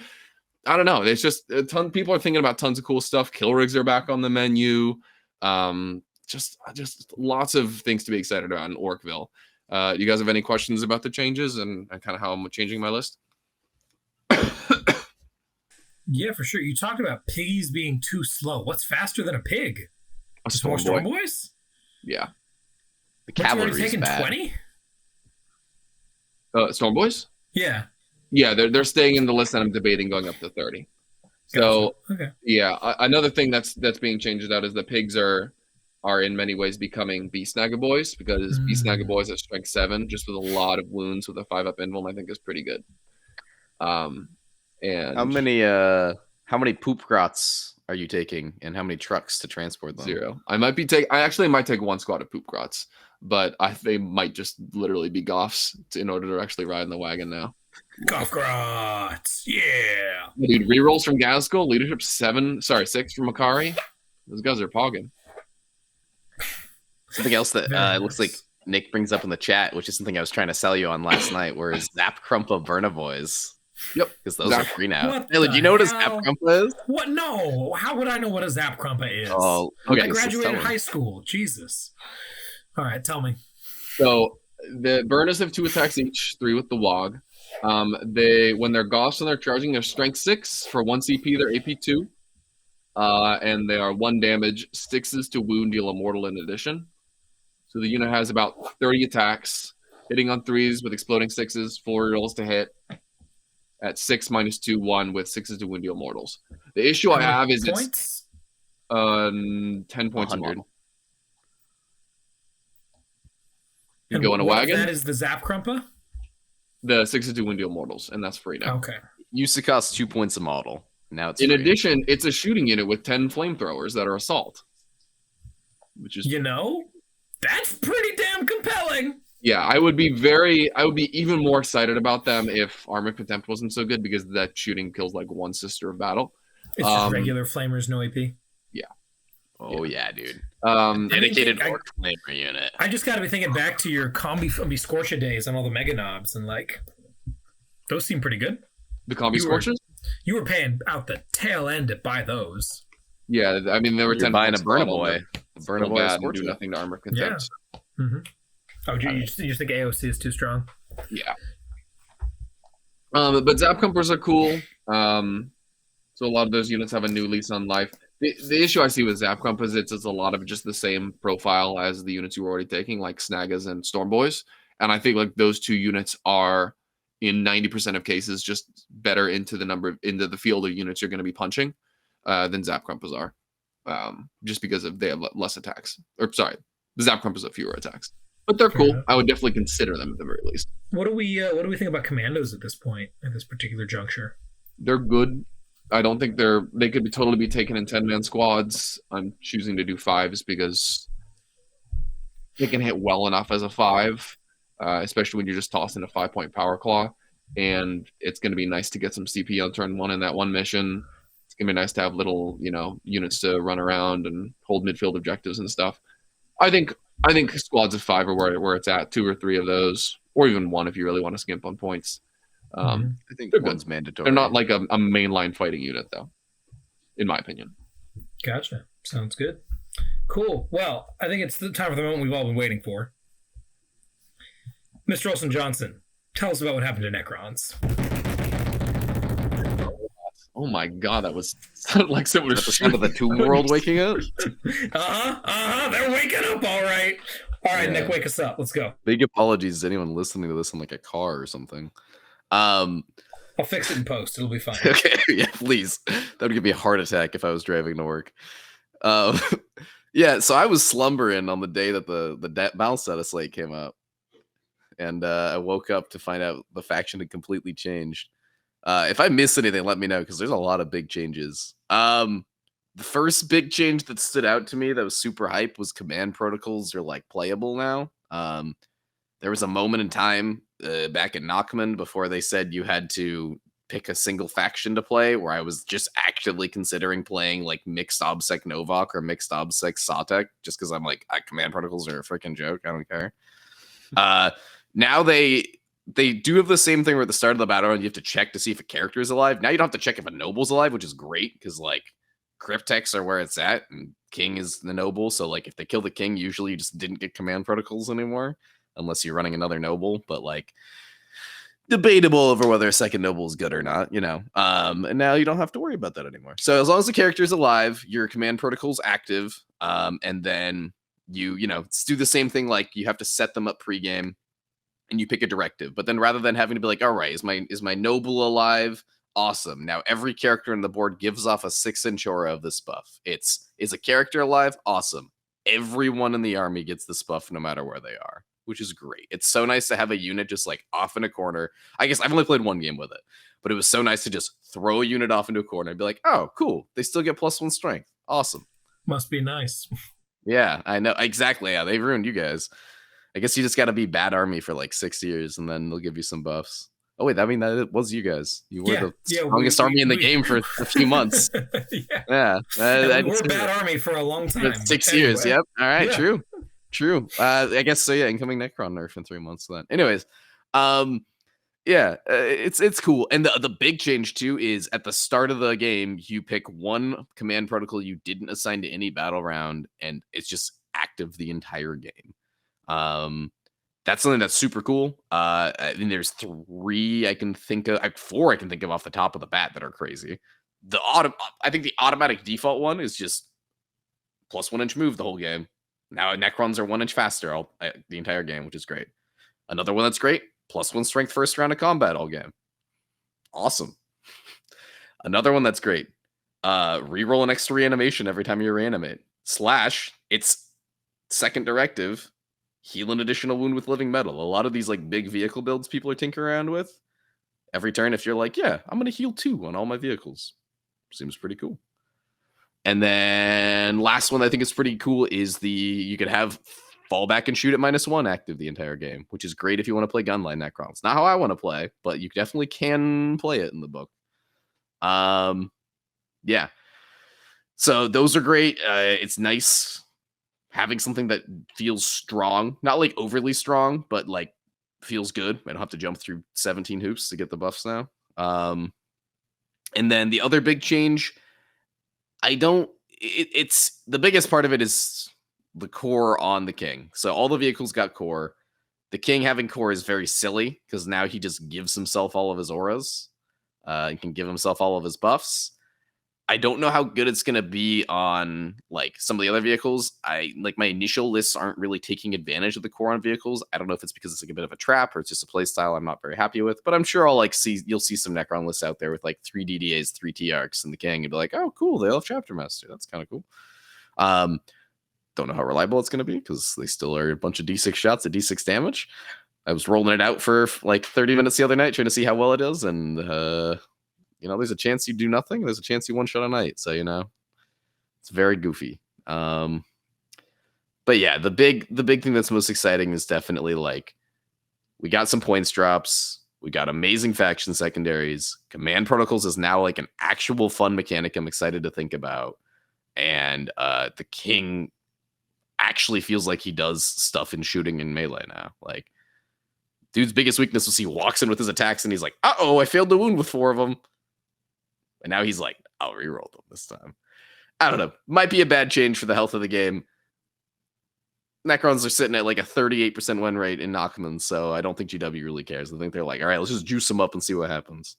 I don't know. It's just a ton. People are thinking about tons of cool stuff. Kill rigs are back on the menu. Just lots of things to be excited about in Orkville. You guys have any questions about the changes and kind of how I'm changing my list? Yeah, for sure. You talked about piggies being too slow. What's faster than a pig? A Just more Storm Storm Boy. Boys? Yeah. The But you already cavalry's taken bad. 20? Storm Boys? Yeah. Yeah, they're staying in the list that I'm debating going up to 30. So Gotcha. Okay. yeah, another thing that's being changed out is the pigs are in many ways becoming Beast Snagger Boys, because Beast Snagger Boys are strength 7, just with a lot of wounds with a 5-up invuln, I think is pretty good. And How many poop grots are you taking, and how many trucks to transport them? 0. I actually might take 1 squad of poop grots, but they might just literally be goffs in order to actually ride in the wagon now. Golf Grots. Yeah. Dude, rerolls from Gaskell, leadership 6 from Makari. Those guys are pogging. Something else that it looks like Nick brings up in the chat, which is something I was trying to sell you on last night, were Zap Krumpa Burnaboys. Yep. Because those are free now. What Taylor, the do you know what a Zap hell? Krumpa is? What? No. How would I know what a Zap Krumpa is? Oh, Okay, I Lucas, just graduated tell him. high school. Jesus. All right, tell me. So the burners have 2 attacks each, 3 with the Wog. When they're goths and they're charging, they're strength 6 for 1 CP, they're AP 2. And they are 1 damage, 6s to wound, deal immortal in addition. So the unit has about 30 attacks, hitting on 3s with exploding 6s, 4 rolls to hit at 6 -2 1 with 6s to wound, deal mortals. The issue I have is it's points. 10 points a 100. model. You And go in a what of wagon. That is the Zap Krumpa. The 6s to wound, deal mortals, and that's free now. Okay. Used to cost 2 points a model. Now it's In free. addition, it's a shooting unit with 10 flamethrowers that are assault, which is That's pretty damn compelling. yeah. I would be even more excited about them if Armor Contempt wasn't so good, because that shooting kills like 1 sister of battle. It's just regular flamers, no AP. Oh yeah, dude. Dedicated Orc flavor unit. I just got to be thinking back to your Combi Scorcha days on all the Mega Knobs, and like, those seem pretty good. The combi You were- scorches. You were paying out the tail end to buy those. Yeah, I mean, they were You're 10 buying a points Burna model, Boy. but Burna still Boy bad and do Scorcher. nothing to Armor Contempt. Mm-hmm. Oh, you just think AOC is too strong? Yeah. But Zap Compers are cool. So a lot of those units have a new lease on life. The issue I see with Zap Compers is it's a lot of just the same profile as the units you were already taking, like Snaggas and Storm Boys. And I think like those 2 units are, in 90% of cases, just better into the field of units you're going to be punching than Zap Krumpas are. Just because they have less attacks. Or sorry, the Zap Krumpas have fewer attacks. But they're Fair cool. enough. I would definitely consider them at the very least. What do we think about commandos at this point, at this particular juncture? They're good. I don't think they could totally be taken in 10-man squads. I'm choosing to do 5s because they can hit well enough as a 5, especially when you're just tossing a 5-point power claw. And it's going to be nice to get some CP on turn 1 in that one mission. It's going to be nice to have little, units to run around and hold midfield objectives and stuff. I think squads of 5 are where it's at. 2 or 3 of those, or even 1 if you really want to skimp on points. I think they're one's good. mandatory. They're not like a mainline fighting unit, though, in my opinion. Gotcha. Sounds good. Cool. Well, I think it's the time for the moment we've all been waiting for. Mr. Olson Johnson, tell us about what happened to Necrons. Oh my god, that was sounded like someone was the sound of the Tomb World waking up. They're waking up, all right. All right, Yeah. Nick, wake us up. Let's go. Big apologies to anyone listening to this in like a car or something. I'll fix it in post. It'll be fine. Okay, yeah, please. That would give me a heart attack if I was driving to work. Yeah, so I was slumbering on the day that the bounce status slate came out, and I woke up to find out the faction had completely changed. If I miss anything, let me know, because there's a lot of big changes. The first big change that stood out to me that was super hype was command protocols are like playable now. There was a moment in time back in Nachman before they said you had to pick a single faction to play, where I was just actively considering playing like mixed Obsec Novak or mixed Obsec Satek, just because I'm like, command protocols are a freaking joke. I don't care. Now they do have the same thing where at the start of the battle you have to check to see if a character is alive. Now you don't have to check if a noble's alive, which is great, because like Cryptex are where it's at and King is the noble. So like if they kill the King, usually you just didn't get command protocols anymore unless you're running another noble. But like debatable over whether a second noble is good or not, you know. And now you don't have to worry about that anymore. So as long as the character is alive, your command protocol is active, and then you know, do the same thing. Like you have to set them up pregame, and you pick a directive. But then rather than having to be like, all right, is my noble alive? Awesome. Now every character on the board gives off a 6-inch aura of this buff. Is a character alive? Awesome. Everyone in the army gets this buff no matter where they are, which is great. It's so nice to have a unit just like off in a corner. I guess I've only played one game with it, but it was so nice to just throw a unit off into a corner and be like, oh, cool. They still get +1 strength. Awesome. Must be nice. Yeah, I know. Exactly. Yeah, they ruined you guys. I guess you just got to be bad army for like 6 years and then they'll give you some buffs. Oh, wait, I mean, that was you guys. You were the strongest army in the game for a few months. Yeah. We were a bad army for a long time. 6 years, yep. All right, yeah. True. I guess so, yeah, incoming Necron nerf in 3 months then. Anyways, it's cool. And the big change, too, is at the start of the game, you pick one command protocol you didn't assign to any battle round, and it's just active the entire game. That's something that's super cool. I mean, there's 3 I can think of, 4 I can think of off the top of the bat that are crazy. I think the automatic default one is just +1 inch move the whole game. Now Necrons are 1 inch faster the entire game, which is great. Another one that's great, +1 strength first round of combat all game. Awesome. Another one that's great. Reroll an extra reanimation every time you reanimate. / its second directive, heal an additional wound with living metal. A lot of these like big vehicle builds people are tinkering around with. Every turn, if you're like, yeah, I'm going to heal 2 on all my vehicles. Seems pretty cool. And then last one I think is pretty cool is you could have fall back and shoot at -1 active the entire game, which is great if you want to play gunline Necrons. Not how I want to play, but you definitely can play it in the book. Yeah. So those are great. It's nice having something that feels strong, not like overly strong, but like feels good. I don't have to jump through 17 hoops to get the buffs now. And then the other big change, it's the biggest part of it is the core on the king. So all the vehicles got core. The king having core is very silly because now he just gives himself all of his auras. He can give himself all of his buffs. I don't know how good it's going to be on like some of the other vehicles. My initial lists aren't really taking advantage of the core on vehicles. I don't know if it's because it's like a bit of a trap or it's just a play style I'm not very happy with, but I'm sure you'll see some Necron lists out there with like 3 DDAs, 3 T-Arcs and the king and be like, oh, cool. They all have Chapter Master. That's kind of cool. Don't know how reliable it's going to be because they still are a bunch of D6 shots at D6 damage. I was rolling it out for like 30 minutes the other night trying to see how well it is. And, there's a chance you do nothing. There's a chance you one shot a night. So, it's very goofy. But yeah, the big thing that's most exciting is definitely like we got some points drops. We got amazing faction secondaries. Command protocols is now like an actual fun mechanic I'm excited to think about. And the king actually feels like he does stuff in shooting and melee now. Like, dude's biggest weakness was he walks in with his attacks and he's like, uh-oh, I failed the wound with 4 of them. And now he's like, I'll reroll them this time. I don't know. Might be a bad change for the health of the game. Necrons are sitting at like a 38% win rate in Nachman, so I don't think GW really cares. I think they're like, all right, let's just juice them up and see what happens.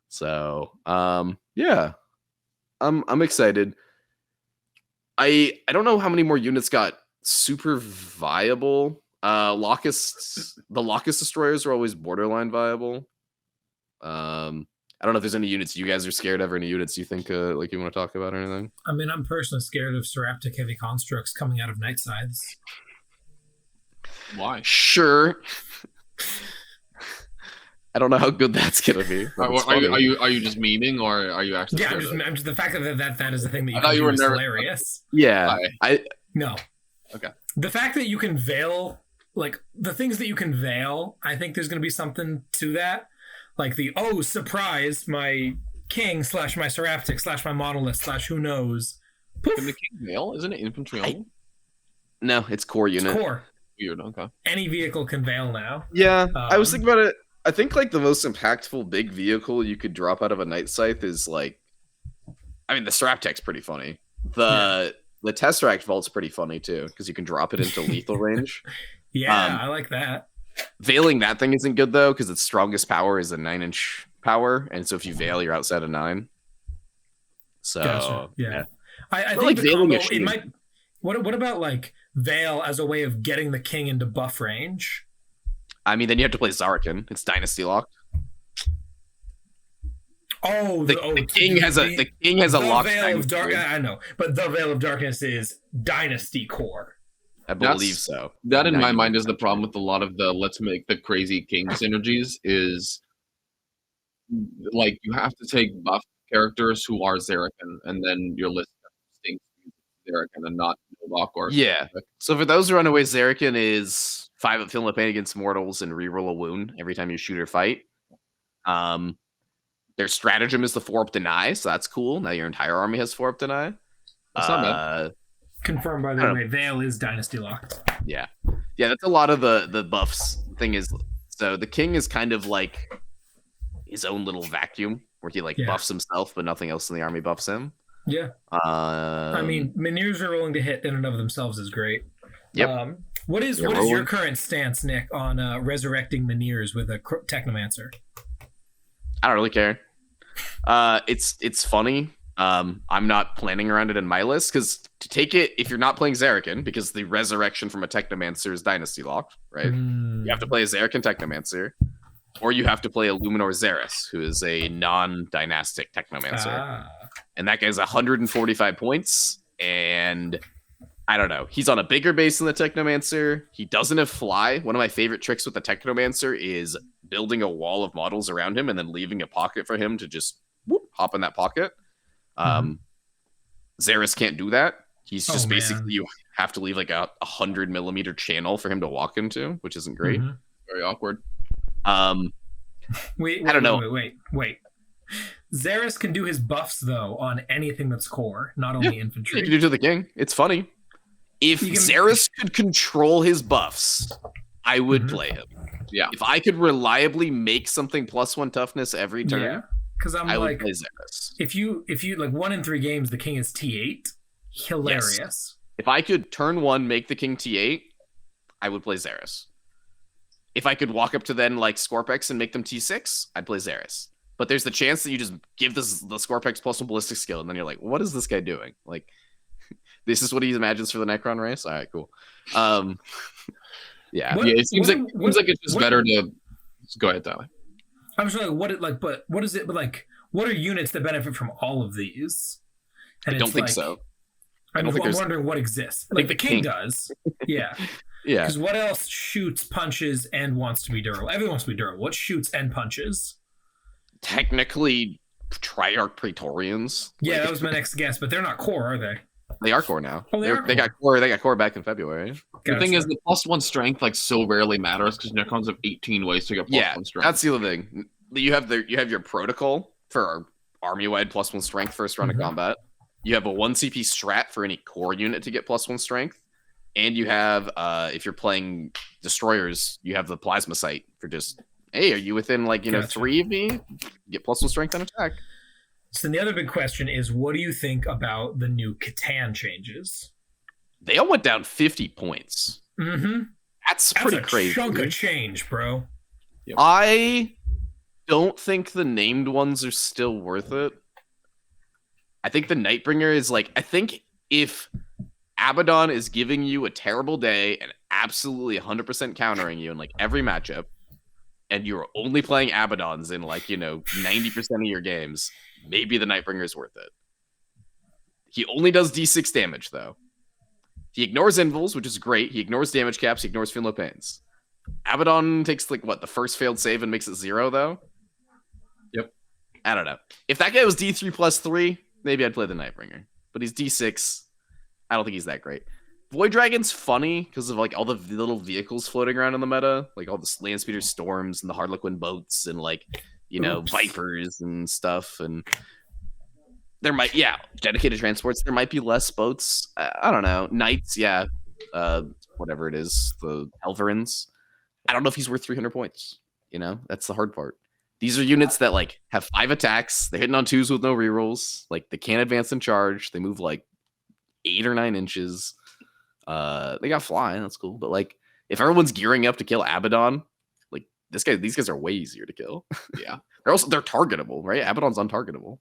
So, yeah. I'm excited. I don't know how many more units got super viable. The Locust Destroyers are always borderline viable. I don't know if there's any units you guys are scared of or any units you think like you want to talk about or anything. I mean, I'm personally scared of Seraptic Heavy Constructs coming out of Nightsides. Why? Sure. I don't know how good that's gonna be. Are you just memeing or are you actually? Yeah, I'm just the fact that is the thing that you I thought you were nervous. Hilarious. Yeah, No. Okay. The fact that you can veil, like the things that you can veil, I think there's gonna be something to that. Like surprise, my king / my Seraptic / my Monolith / who knows. Poof. Can the king veil? Isn't it infantry only? No, it's core unit. It's core. Weird, okay. Any vehicle can veil now. Yeah, I was thinking about it. I think like the most impactful big vehicle you could drop out of a Night Scythe is like, I mean, the Straptek's pretty funny. The Tesseract Vault's pretty funny too because you can drop it into lethal range. Yeah, I like that. Veiling that thing isn't good though, because its strongest power is a 9-inch power, and so if you veil, you're outside of 9. So Gotcha. Yeah. I But, think like, the veiling combo, a it might. What about like veil as a way of getting the king into buff range? I mean, then you have to play Zarakan. It's Dynasty locked. Oh, The king has a locked Veil of Dynasty. I know, but the Veil of Darkness is Dynasty core. I believe so. That in my mind is the 90%. problem with a lot of the let's make the crazy king synergies is like you have to take buff characters who are Zarakan, and then your list stinks Zarakan and not Novak or Yeah. So for those who run away, Zarakan is 5 at feeling the pain against mortals and reroll a wound every time you shoot or fight. Their stratagem is the 4-up deny, so that's cool. Now your entire army has 4-up deny. That's not bad. Confirmed by the way, Veil is Dynasty locked. Yeah, that's a lot of the buffs. Thing is, so the king is kind of like his own little vacuum where he buffs himself, but nothing else in the army buffs him. Yeah. I mean, Minirs are rolling to hit in and of themselves is great. Yep. What is your current stance, Nick, on resurrecting Minirs with a Technomancer? I don't really care. It's funny. I'm not planning around it in my list because to take it, if you're not playing Zarakan, because the resurrection from a Technomancer is Dynasty locked, right? You have to play a Zarakan Technomancer, or you have to play a Luminor Xeris, who is a non-dynastic Technomancer. And that guy's 145 points, and I don't know. He's on a bigger base than the Technomancer. He doesn't have fly. One of my favorite tricks with the Technomancer is building a wall of models around him and then leaving a pocket for him to just hop in that pocket. Xeris can't do that. He's just basically you have to leave like a 100mm channel for him to walk into, which isn't great. Very awkward. Wait, I don't know. Wait. Xeris can do his buffs though on anything that's core, not only infantry. You can do to the king. It's funny. If Xeris could control his buffs, I would play him. Yeah. If I could reliably make something +1 toughness every turn, because I would play Xeris. If you like 1 in 3 games, the king is T8. Hilarious. Yes. If I could turn 1 make the king T8, I would play Xeris. If I could walk up to then like Scorpex and make them T6, I'd play Xeris. But there's the chance that you just give the Scorpex +1 ballistic skill, and then you're like, what is this guy doing? Like, this is what he imagines for the Necron race? All right, cool. Yeah. It seems like it's just better to go ahead, Tyler. I'm just like, but what is it? But like, what are units that benefit from all of these? And I don't think so. I'm wondering what exists. Like the king does. Yeah. Yeah. Because what else shoots, punches, and wants to be durable? Everyone wants to be durable. What shoots and punches? Technically, Triarch Praetorians. Yeah, that was my next guess, but they're not core, are they? They are core now. Oh, they got core. They got core back in February. The thing is, the +1 strength so rarely matters because Necrons have 18 ways to get +1 strength. That's the other thing. You have your protocol for army-wide +1 strength first round of combat. You have a 1 CP strat for any core unit to get +1 strength, and you have if you're playing destroyers, you have the plasma sight for just hey, are you within 3 of me? Get +1 strength on attack. So the other big question is, what do you think about the new Catan changes? They all went down 50 points. That's pretty crazy. Chunk of change, bro. Yep. I don't think the named ones are still worth it. I think the Nightbringer is I think if Abaddon is giving you a terrible day and absolutely 100% countering you in every matchup, and you're only playing Abaddons in 90% of your games, maybe the Nightbringer is worth it. He only does D6 damage, though. He ignores invulns, which is great. He ignores damage caps. He ignores Feel No Pains. Abaddon takes, the first failed save and makes it 0, though? Yep. I don't know. If that guy was D3+3, maybe I'd play the Nightbringer. But he's D6. I don't think he's that great. Void Dragon's funny because of all the little vehicles floating around in the meta, all the Landspeeder Storms and the Harlequin boats and Vipers and stuff. And there might dedicated transports. There might be less boats. I don't know. Knights, whatever it is, the Helverins. I don't know if he's worth 300 points. That's the hard part. These are units that have 5 attacks. They're hitting on 2s with no rerolls. They can't advance and charge. They move 8 or 9 inches. They got flying, that's cool. But if everyone's gearing up to kill Abaddon these guys are way easier to kill. Yeah, They're targetable, right? Abaddon's untargetable,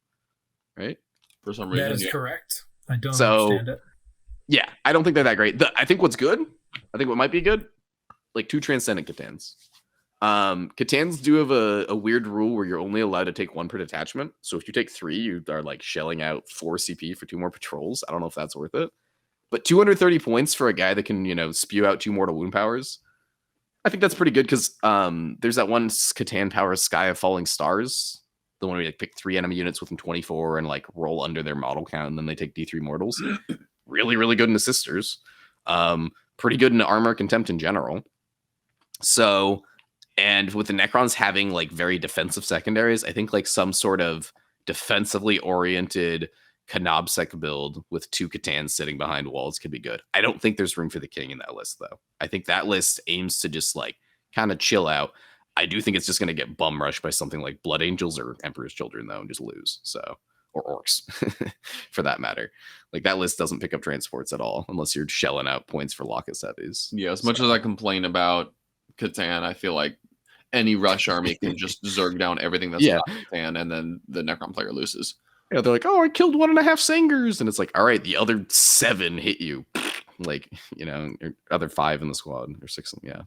right? for some reason. That is correct. I don't So- understand it. Yeah, I don't think they're that great. I think what's good, I think what might be good, like 2 Transcendent Catans. Catans do have a weird rule where you're only allowed to take 1 per detachment. So if you take 3, you are like shelling out 4 CP for 2 more patrols. I don't know if that's worth it. But 230 points for a guy that can, spew out 2 mortal wound powers. I think that's pretty good because there's that one Catan power, Sky of Falling Stars. The one where you like pick 3 enemy units within 24 and like roll under their model count, and then they take D3 mortals. Really, really good in assisters. Pretty good in armor contempt in general. So, and with the Necrons having like very defensive secondaries, I think like some sort of defensively oriented Kanobsec build with 2 Catans sitting behind walls could be good. I don't think there's room for the king in that list though. I think that list aims to just like kind of chill out. I do think it's just going to get bum rushed by something like Blood Angels or Emperor's Children though, and just lose. So, or Orcs for that matter. Like that list doesn't pick up transports at all unless you're shelling out points for Locust heavies. Yeah, as much as I complain about Catan, I feel like any rush army can just zerg down everything that's not Catan, and then the Necron player loses. Yeah, they're like, oh, I killed 1.5 Sangers, and it's like, all right, the other 7 hit you, like your other 5 in the squad or 6. Yeah,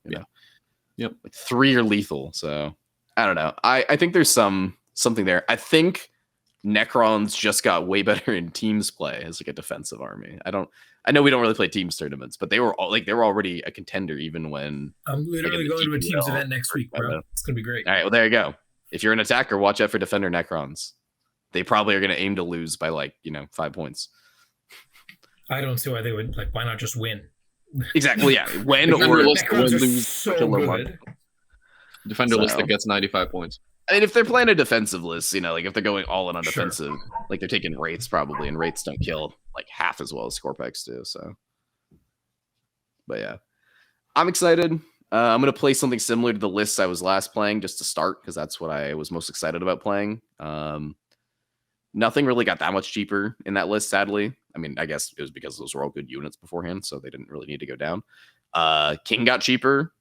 Yep. Like 3 are lethal. So I don't know. I think there's something there. I think Necrons just got way better in teams play as like a defensive army. I know we don't really play teams tournaments, but they were already a contender even when I'm literally going to a teams event next week, bro. It's gonna be great. All right, well there you go. If you're an attacker, watch out for defender Necrons. They probably are going to aim to lose by 5 points. I don't see why they would why not just win? Exactly, yeah. Win or Necrons are lose. so killer good. Defender list that gets 95 points. I mean, if they're playing a defensive list, like if they're going all in on Sure. defensive, like they're taking Wraiths probably, and Wraiths don't kill like half as well as Scorpex do. So, but yeah, I'm excited. I'm going to play something similar to the lists I was last playing just to start because that's what I was most excited about playing. Nothing really got that much cheaper in that list, sadly. I mean, I guess it was because those were all good units beforehand, so they didn't really need to go down. King got cheaper.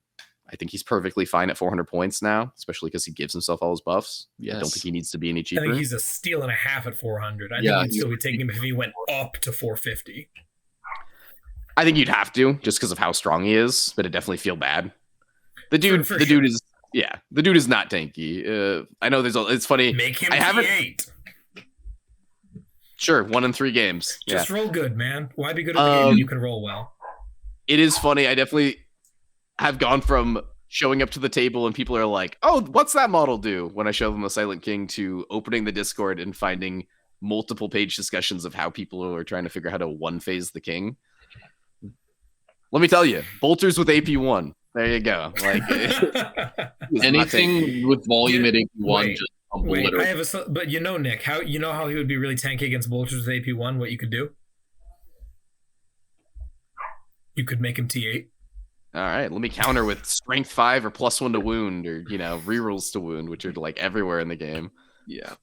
I think he's perfectly fine at 400 points now, especially because he gives himself all his buffs. Yes. I don't think he needs to be any I cheaper. think he's a steal and a half at 400. I Yeah, think you'd still be taking him if he went up to 450. I think you'd have to just because of how strong he is, but it definitely feel bad. The dude For the sure. dude is not tanky. I know it's funny. Make him I haven't- T8. Sure, 1 in 3 games. Just Yeah. roll good, man. Why be good at the game when you can roll well? It is funny. I definitely have gone from showing up to the table and people are like, "Oh, what's that model do?" when I show them the Silent King to opening the Discord and finding multiple page discussions of how people are trying to figure out how to one phase the king. Let me tell you, bolters with AP1. There you go. Like Anything with volume at AP1 Wait, just Wait, obliterate. I have but Nick, how he would be really tanky against bolters with AP1? What you could do? You could make him T8. All right, let me counter with strength 5 or +1 to wound, or rerolls to wound, which are like everywhere in the game. Yeah.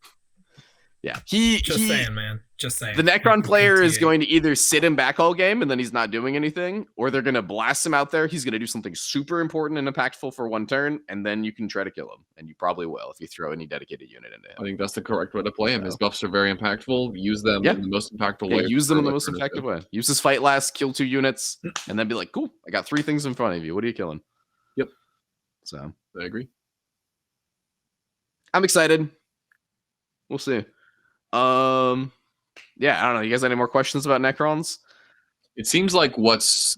Yeah, Just saying, man. Just saying. The Necron player is T8. going to either sit him back all game and then he's not doing anything, or they're going to blast him out there. He's going to do something super important and impactful for 1 turn, and then you can try to kill him, and you probably will if you throw any dedicated unit into I him. think that's the correct way to play him. His So- buffs are very impactful. Use them Yeah. in the most impactful Yeah, way. use them in the for most alternative. effective way. Use his fight last, kill 2 units, and then be like, cool, I got 3 things in front of you. What are you killing? Yep. So I agree. I'm excited. We'll see. Yeah, I don't know. You guys have any more questions about Necrons? It seems like what's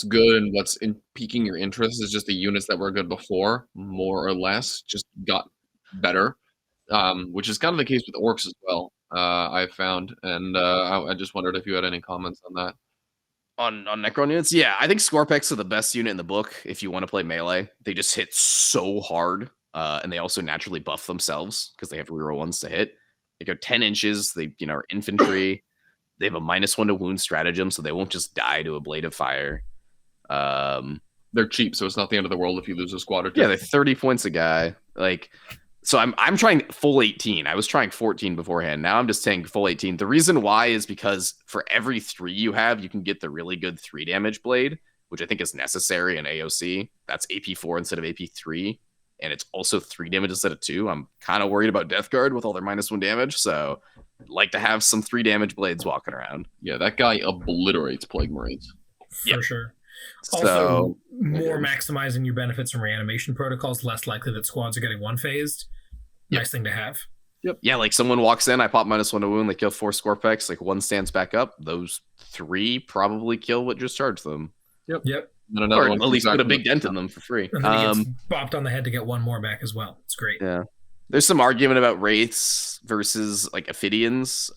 good and what's piquing your interest is just the units that were good before, more or less, just got better, which is kind of the case with orcs as well. I've found, and I just wondered if you had any comments on that. On Necron units? Yeah, I think Scorpex are the best unit in the book if you want to play melee. They just hit so hard, and they also naturally buff themselves because they have reroll ones to hit. They go 10 inches. They, are infantry. They have a -1 to wound stratagem, so they won't just die to a blade of fire. They're cheap, so it's not the end of the world if you lose a squad or two. Yeah, they're 30 points a guy. So I'm trying full 18. I was trying 14 beforehand. Now I'm just saying full 18. The reason why is because for every 3 you have, you can get the really good 3 damage blade, which I think is necessary in AOC. That's AP4 instead of AP3. and it's also 3 damage instead of 2. I'm kind of worried about Death Guard with all their -1 damage, so I'd like to have some 3 damage blades walking around. Yeah, that guy obliterates Plague Marines. For sure. Also, So more maximizing your benefits from reanimation protocols, less likely that squads are getting one phased. Nice thing to have. yeah, like someone walks in, I pop -1 to wound, they kill 4 Scorpex, like 1 stands back up. Those 3 probably kill what just charged them. Yep. And another Or one at least comes put a back big with- dent in them for free. And then he gets bopped on the head to get 1 more back as well. It's great. Yeah. There's some argument about Wraiths versus like Ophidians.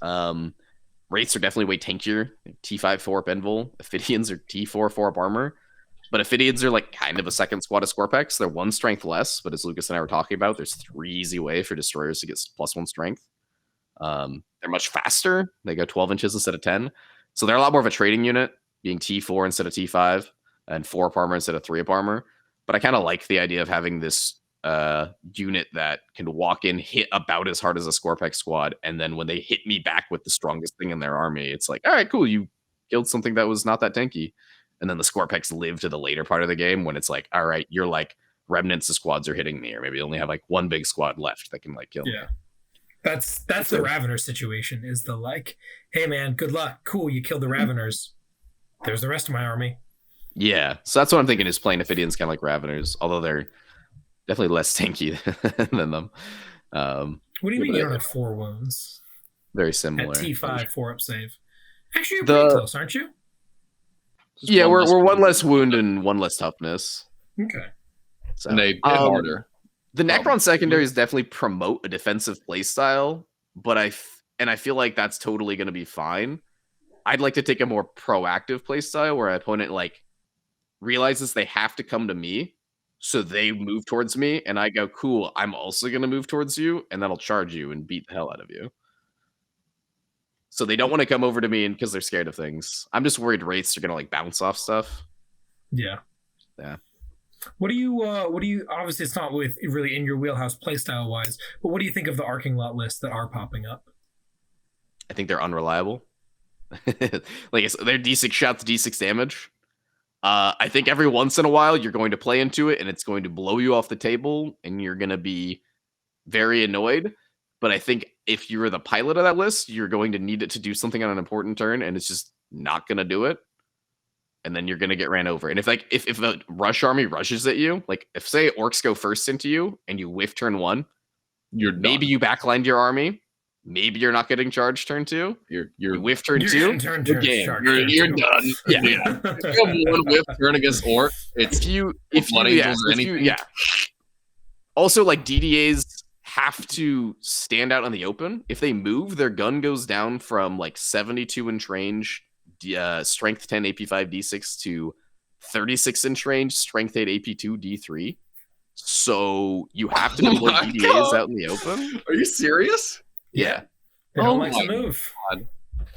Wraiths are definitely way tankier. T5 4 Benvol. Ophidians are T4 4 armor. But Ophidians are like kind of a second squad of Scorpex. They're 1 strength less, but as Lucas and I were talking about, there's 3 easy way for destroyers to get +1 strength. They're much faster. They go 12 inches instead of 10. So they're a lot more of a trading unit, being T4 instead of T5 and 4 up armor instead of 3 up armor. But I kind of like the idea of having this unit that can walk in, hit about as hard as a Scorpex squad, and then when they hit me back with the strongest thing in their army, it's like, all right, cool, you killed something that was not that tanky. And then the Scorpex live to the later part of the game when it's like, all right, you're like remnants of squads are hitting me, or maybe you only have like 1 big squad left that can like kill me. Yeah. That's the Ravener situation, is the like, hey man, good luck. Cool, you killed the Raveners. There's the rest of my army. Yeah, so that's what I'm thinking, is playing Ophidians kind of like Raveners, although they're definitely less tanky than them. What do you mean you don't have 4 wounds? Very similar. At T5, 4 up save. Actually, you're The- pretty close, aren't you? Just Yeah, one we're less 1 wound. less wound and 1 less toughness. Okay. So, And they hit harder. The Necron secondaries definitely promote a defensive playstyle, but I feel like that's totally going to be fine. I'd like to take a more proactive playstyle where an opponent like realizes they have to come to me, so they move towards me, and I go, cool, I'm also going to move towards you, and then I'll charge you and beat the hell out of you. So they don't want to come over to me because they're scared of things. I'm just worried Wraiths are going to like bounce off stuff. Yeah. Yeah. What do you obviously it's not with really in your wheelhouse playstyle wise, but what do you think of the arcing lot lists that are popping up? I think they're unreliable. Like they're D6 shots, D6 damage. I think every once in a while you're going to play into it and it's going to blow you off the table and you're going to be very annoyed. But I think if you're the pilot of that list, you're going to need it to do something on an important turn and it's just not going to do it. And then you're going to get ran over. And if a rush army rushes at you, like if say orcs go first into you and you whiff turn 1, You're done. maybe you backlined your army. Maybe you're not getting charged turn 2. You're You whiff turn You're 2. getting turn good game. charged you're turn two. done. Yeah. If you have 1 whiff turn against orc, it's If you Blood yeah, Angels or if you- anything. yeah. Also, like DDAs have to stand out in the open. If they move, their gun goes down from like 72 inch range, strength 10 AP5 D6 to 36 inch range, strength 8 AP2 D3. So you have to Oh deploy my DDAs God. out in the open. Are you serious? Yeah. They don't Oh like to my move.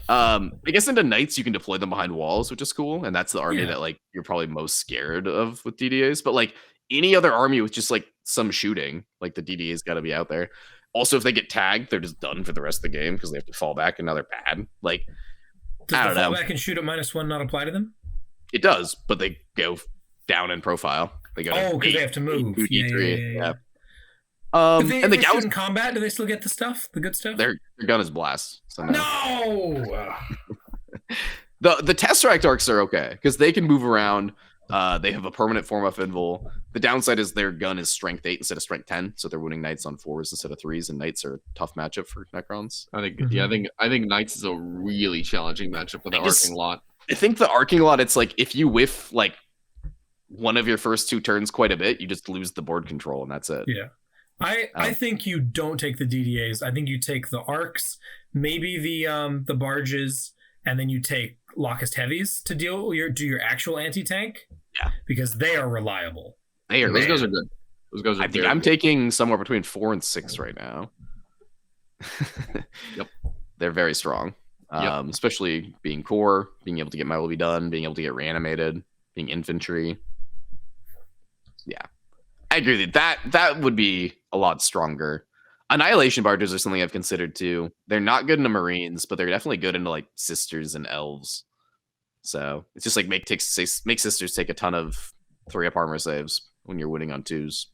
I guess into knights you can deploy them behind walls, which is cool, and that's the army Yeah. that like you're probably most scared of with DDAs. But like any other army with just like some shooting, like the DDA's got to be out there. Also, if they get tagged, they're just done for the rest of the game because they have to fall back and now they're bad. Like Does I the don't know. fallback and shoot at -1 not apply to them? it does, but they go down in profile. They go. Oh, because they eight, have to move. two, Yeah, D3, yeah. And If they, the if they shoot gals, in combat, do they still get the stuff? The good stuff? their gun is blast. So no. No! The Tesseract arcs are okay because they can move around. They have a permanent form of invul. The downside is their gun is strength 8 instead of strength 10, so they're winning knights on 4s instead of 3s, and knights are a tough matchup for Necrons. I think yeah, I think Knights is a really challenging matchup with the I just- arcing lot. I think the arcing lot, it's like if you whiff like one of your first 2 turns quite a bit, you just lose the board control, and that's it. Yeah. I think you don't take the DDAs. I think you take the arcs, maybe the barges, and then you take Locust Heavies to do your actual anti-tank. Yeah. Because they are reliable. They are, Those guys man. are good. Those guys are I think very I'm good. taking somewhere between 4 and 6 right now. Yep. They're very strong. Yep. Especially being core, being able to get my will be done, being able to get reanimated, being infantry. Yeah. I agree with you. That would be a lot stronger. Annihilation barges are something I've considered too. They're not good into Marines, but they're definitely good into like sisters and elves. So it's just like make sisters take a ton of 3-up armor saves when you're winning on 2s.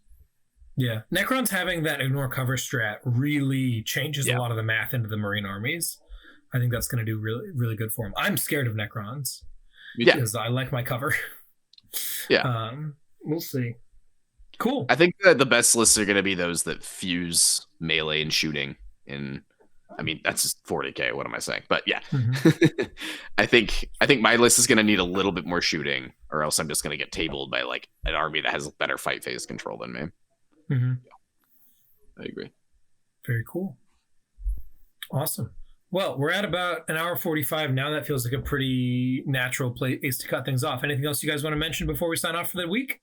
Yeah, Necrons having that ignore cover strat really changes a lot of the math into the Marine armies. I think that's going to do really, really good for them. I'm scared of Necrons because I like my cover. Yeah. We'll see. Cool. I think that the best lists are going to be those that fuse melee and shooting. I mean, that's just 40k. What am I saying? But yeah, I think my list is going to need a little bit more shooting, or else I'm just going to get tabled by like an army that has better fight phase control than me. I agree. Very cool. Awesome. Well, we're at about an hour 45 now. That feels like a pretty natural place to cut things off. Anything else you guys want to mention before we sign off for the week?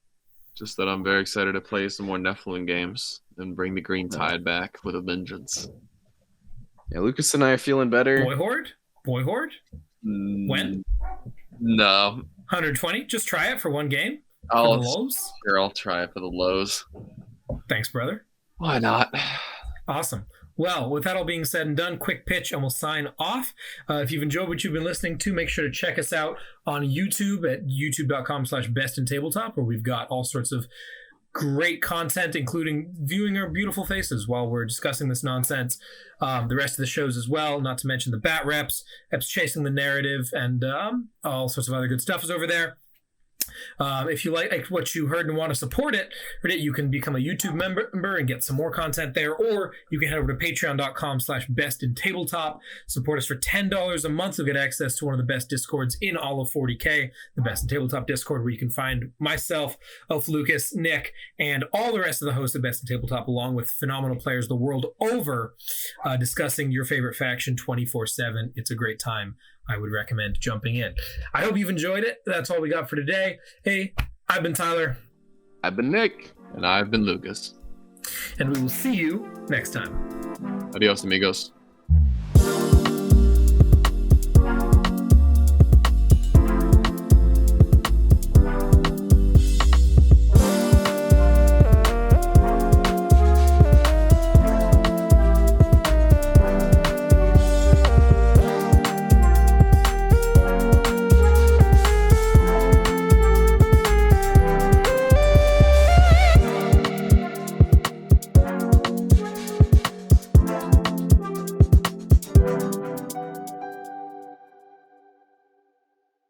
Just that I'm very excited to play some more Nephlim games and bring the Green Tide back with a vengeance. Yeah, Lucas and I are feeling better. Boy Horde? When? No. 120? Just try it for one game? I'll for the lows? Sure, I'll try it for the lows. Thanks, brother. Why not? Awesome. Well, with that all being said and done, quick pitch and we'll sign off. If you've enjoyed what you've been listening to, make sure to check us out on YouTube at youtube.com/bestintabletop, where we've got all sorts of great content, including viewing our beautiful faces while we're discussing this nonsense. The rest of the shows as well, not to mention the Bat Reps, Eps Chasing the Narrative, and all sorts of other good stuff is over there. If you like what you heard and want to support it, you can become a YouTube member and get some more content there, or you can head over to patreon.com/bestintabletop. Support us for $10 a month. You'll get access to one of the best Discords in all of 40K, the Best in Tabletop Discord, where you can find myself, Elf Lucas, Nick, and all the rest of the hosts of Best in Tabletop, along with phenomenal players the world over, discussing your favorite faction 24/7. It's a great time. I would recommend jumping in. I hope you've enjoyed it. That's all we got for today. Hey, I've been Tyler. I've been Nick. And I've been Lucas. And we will see you next time. Adios, amigos.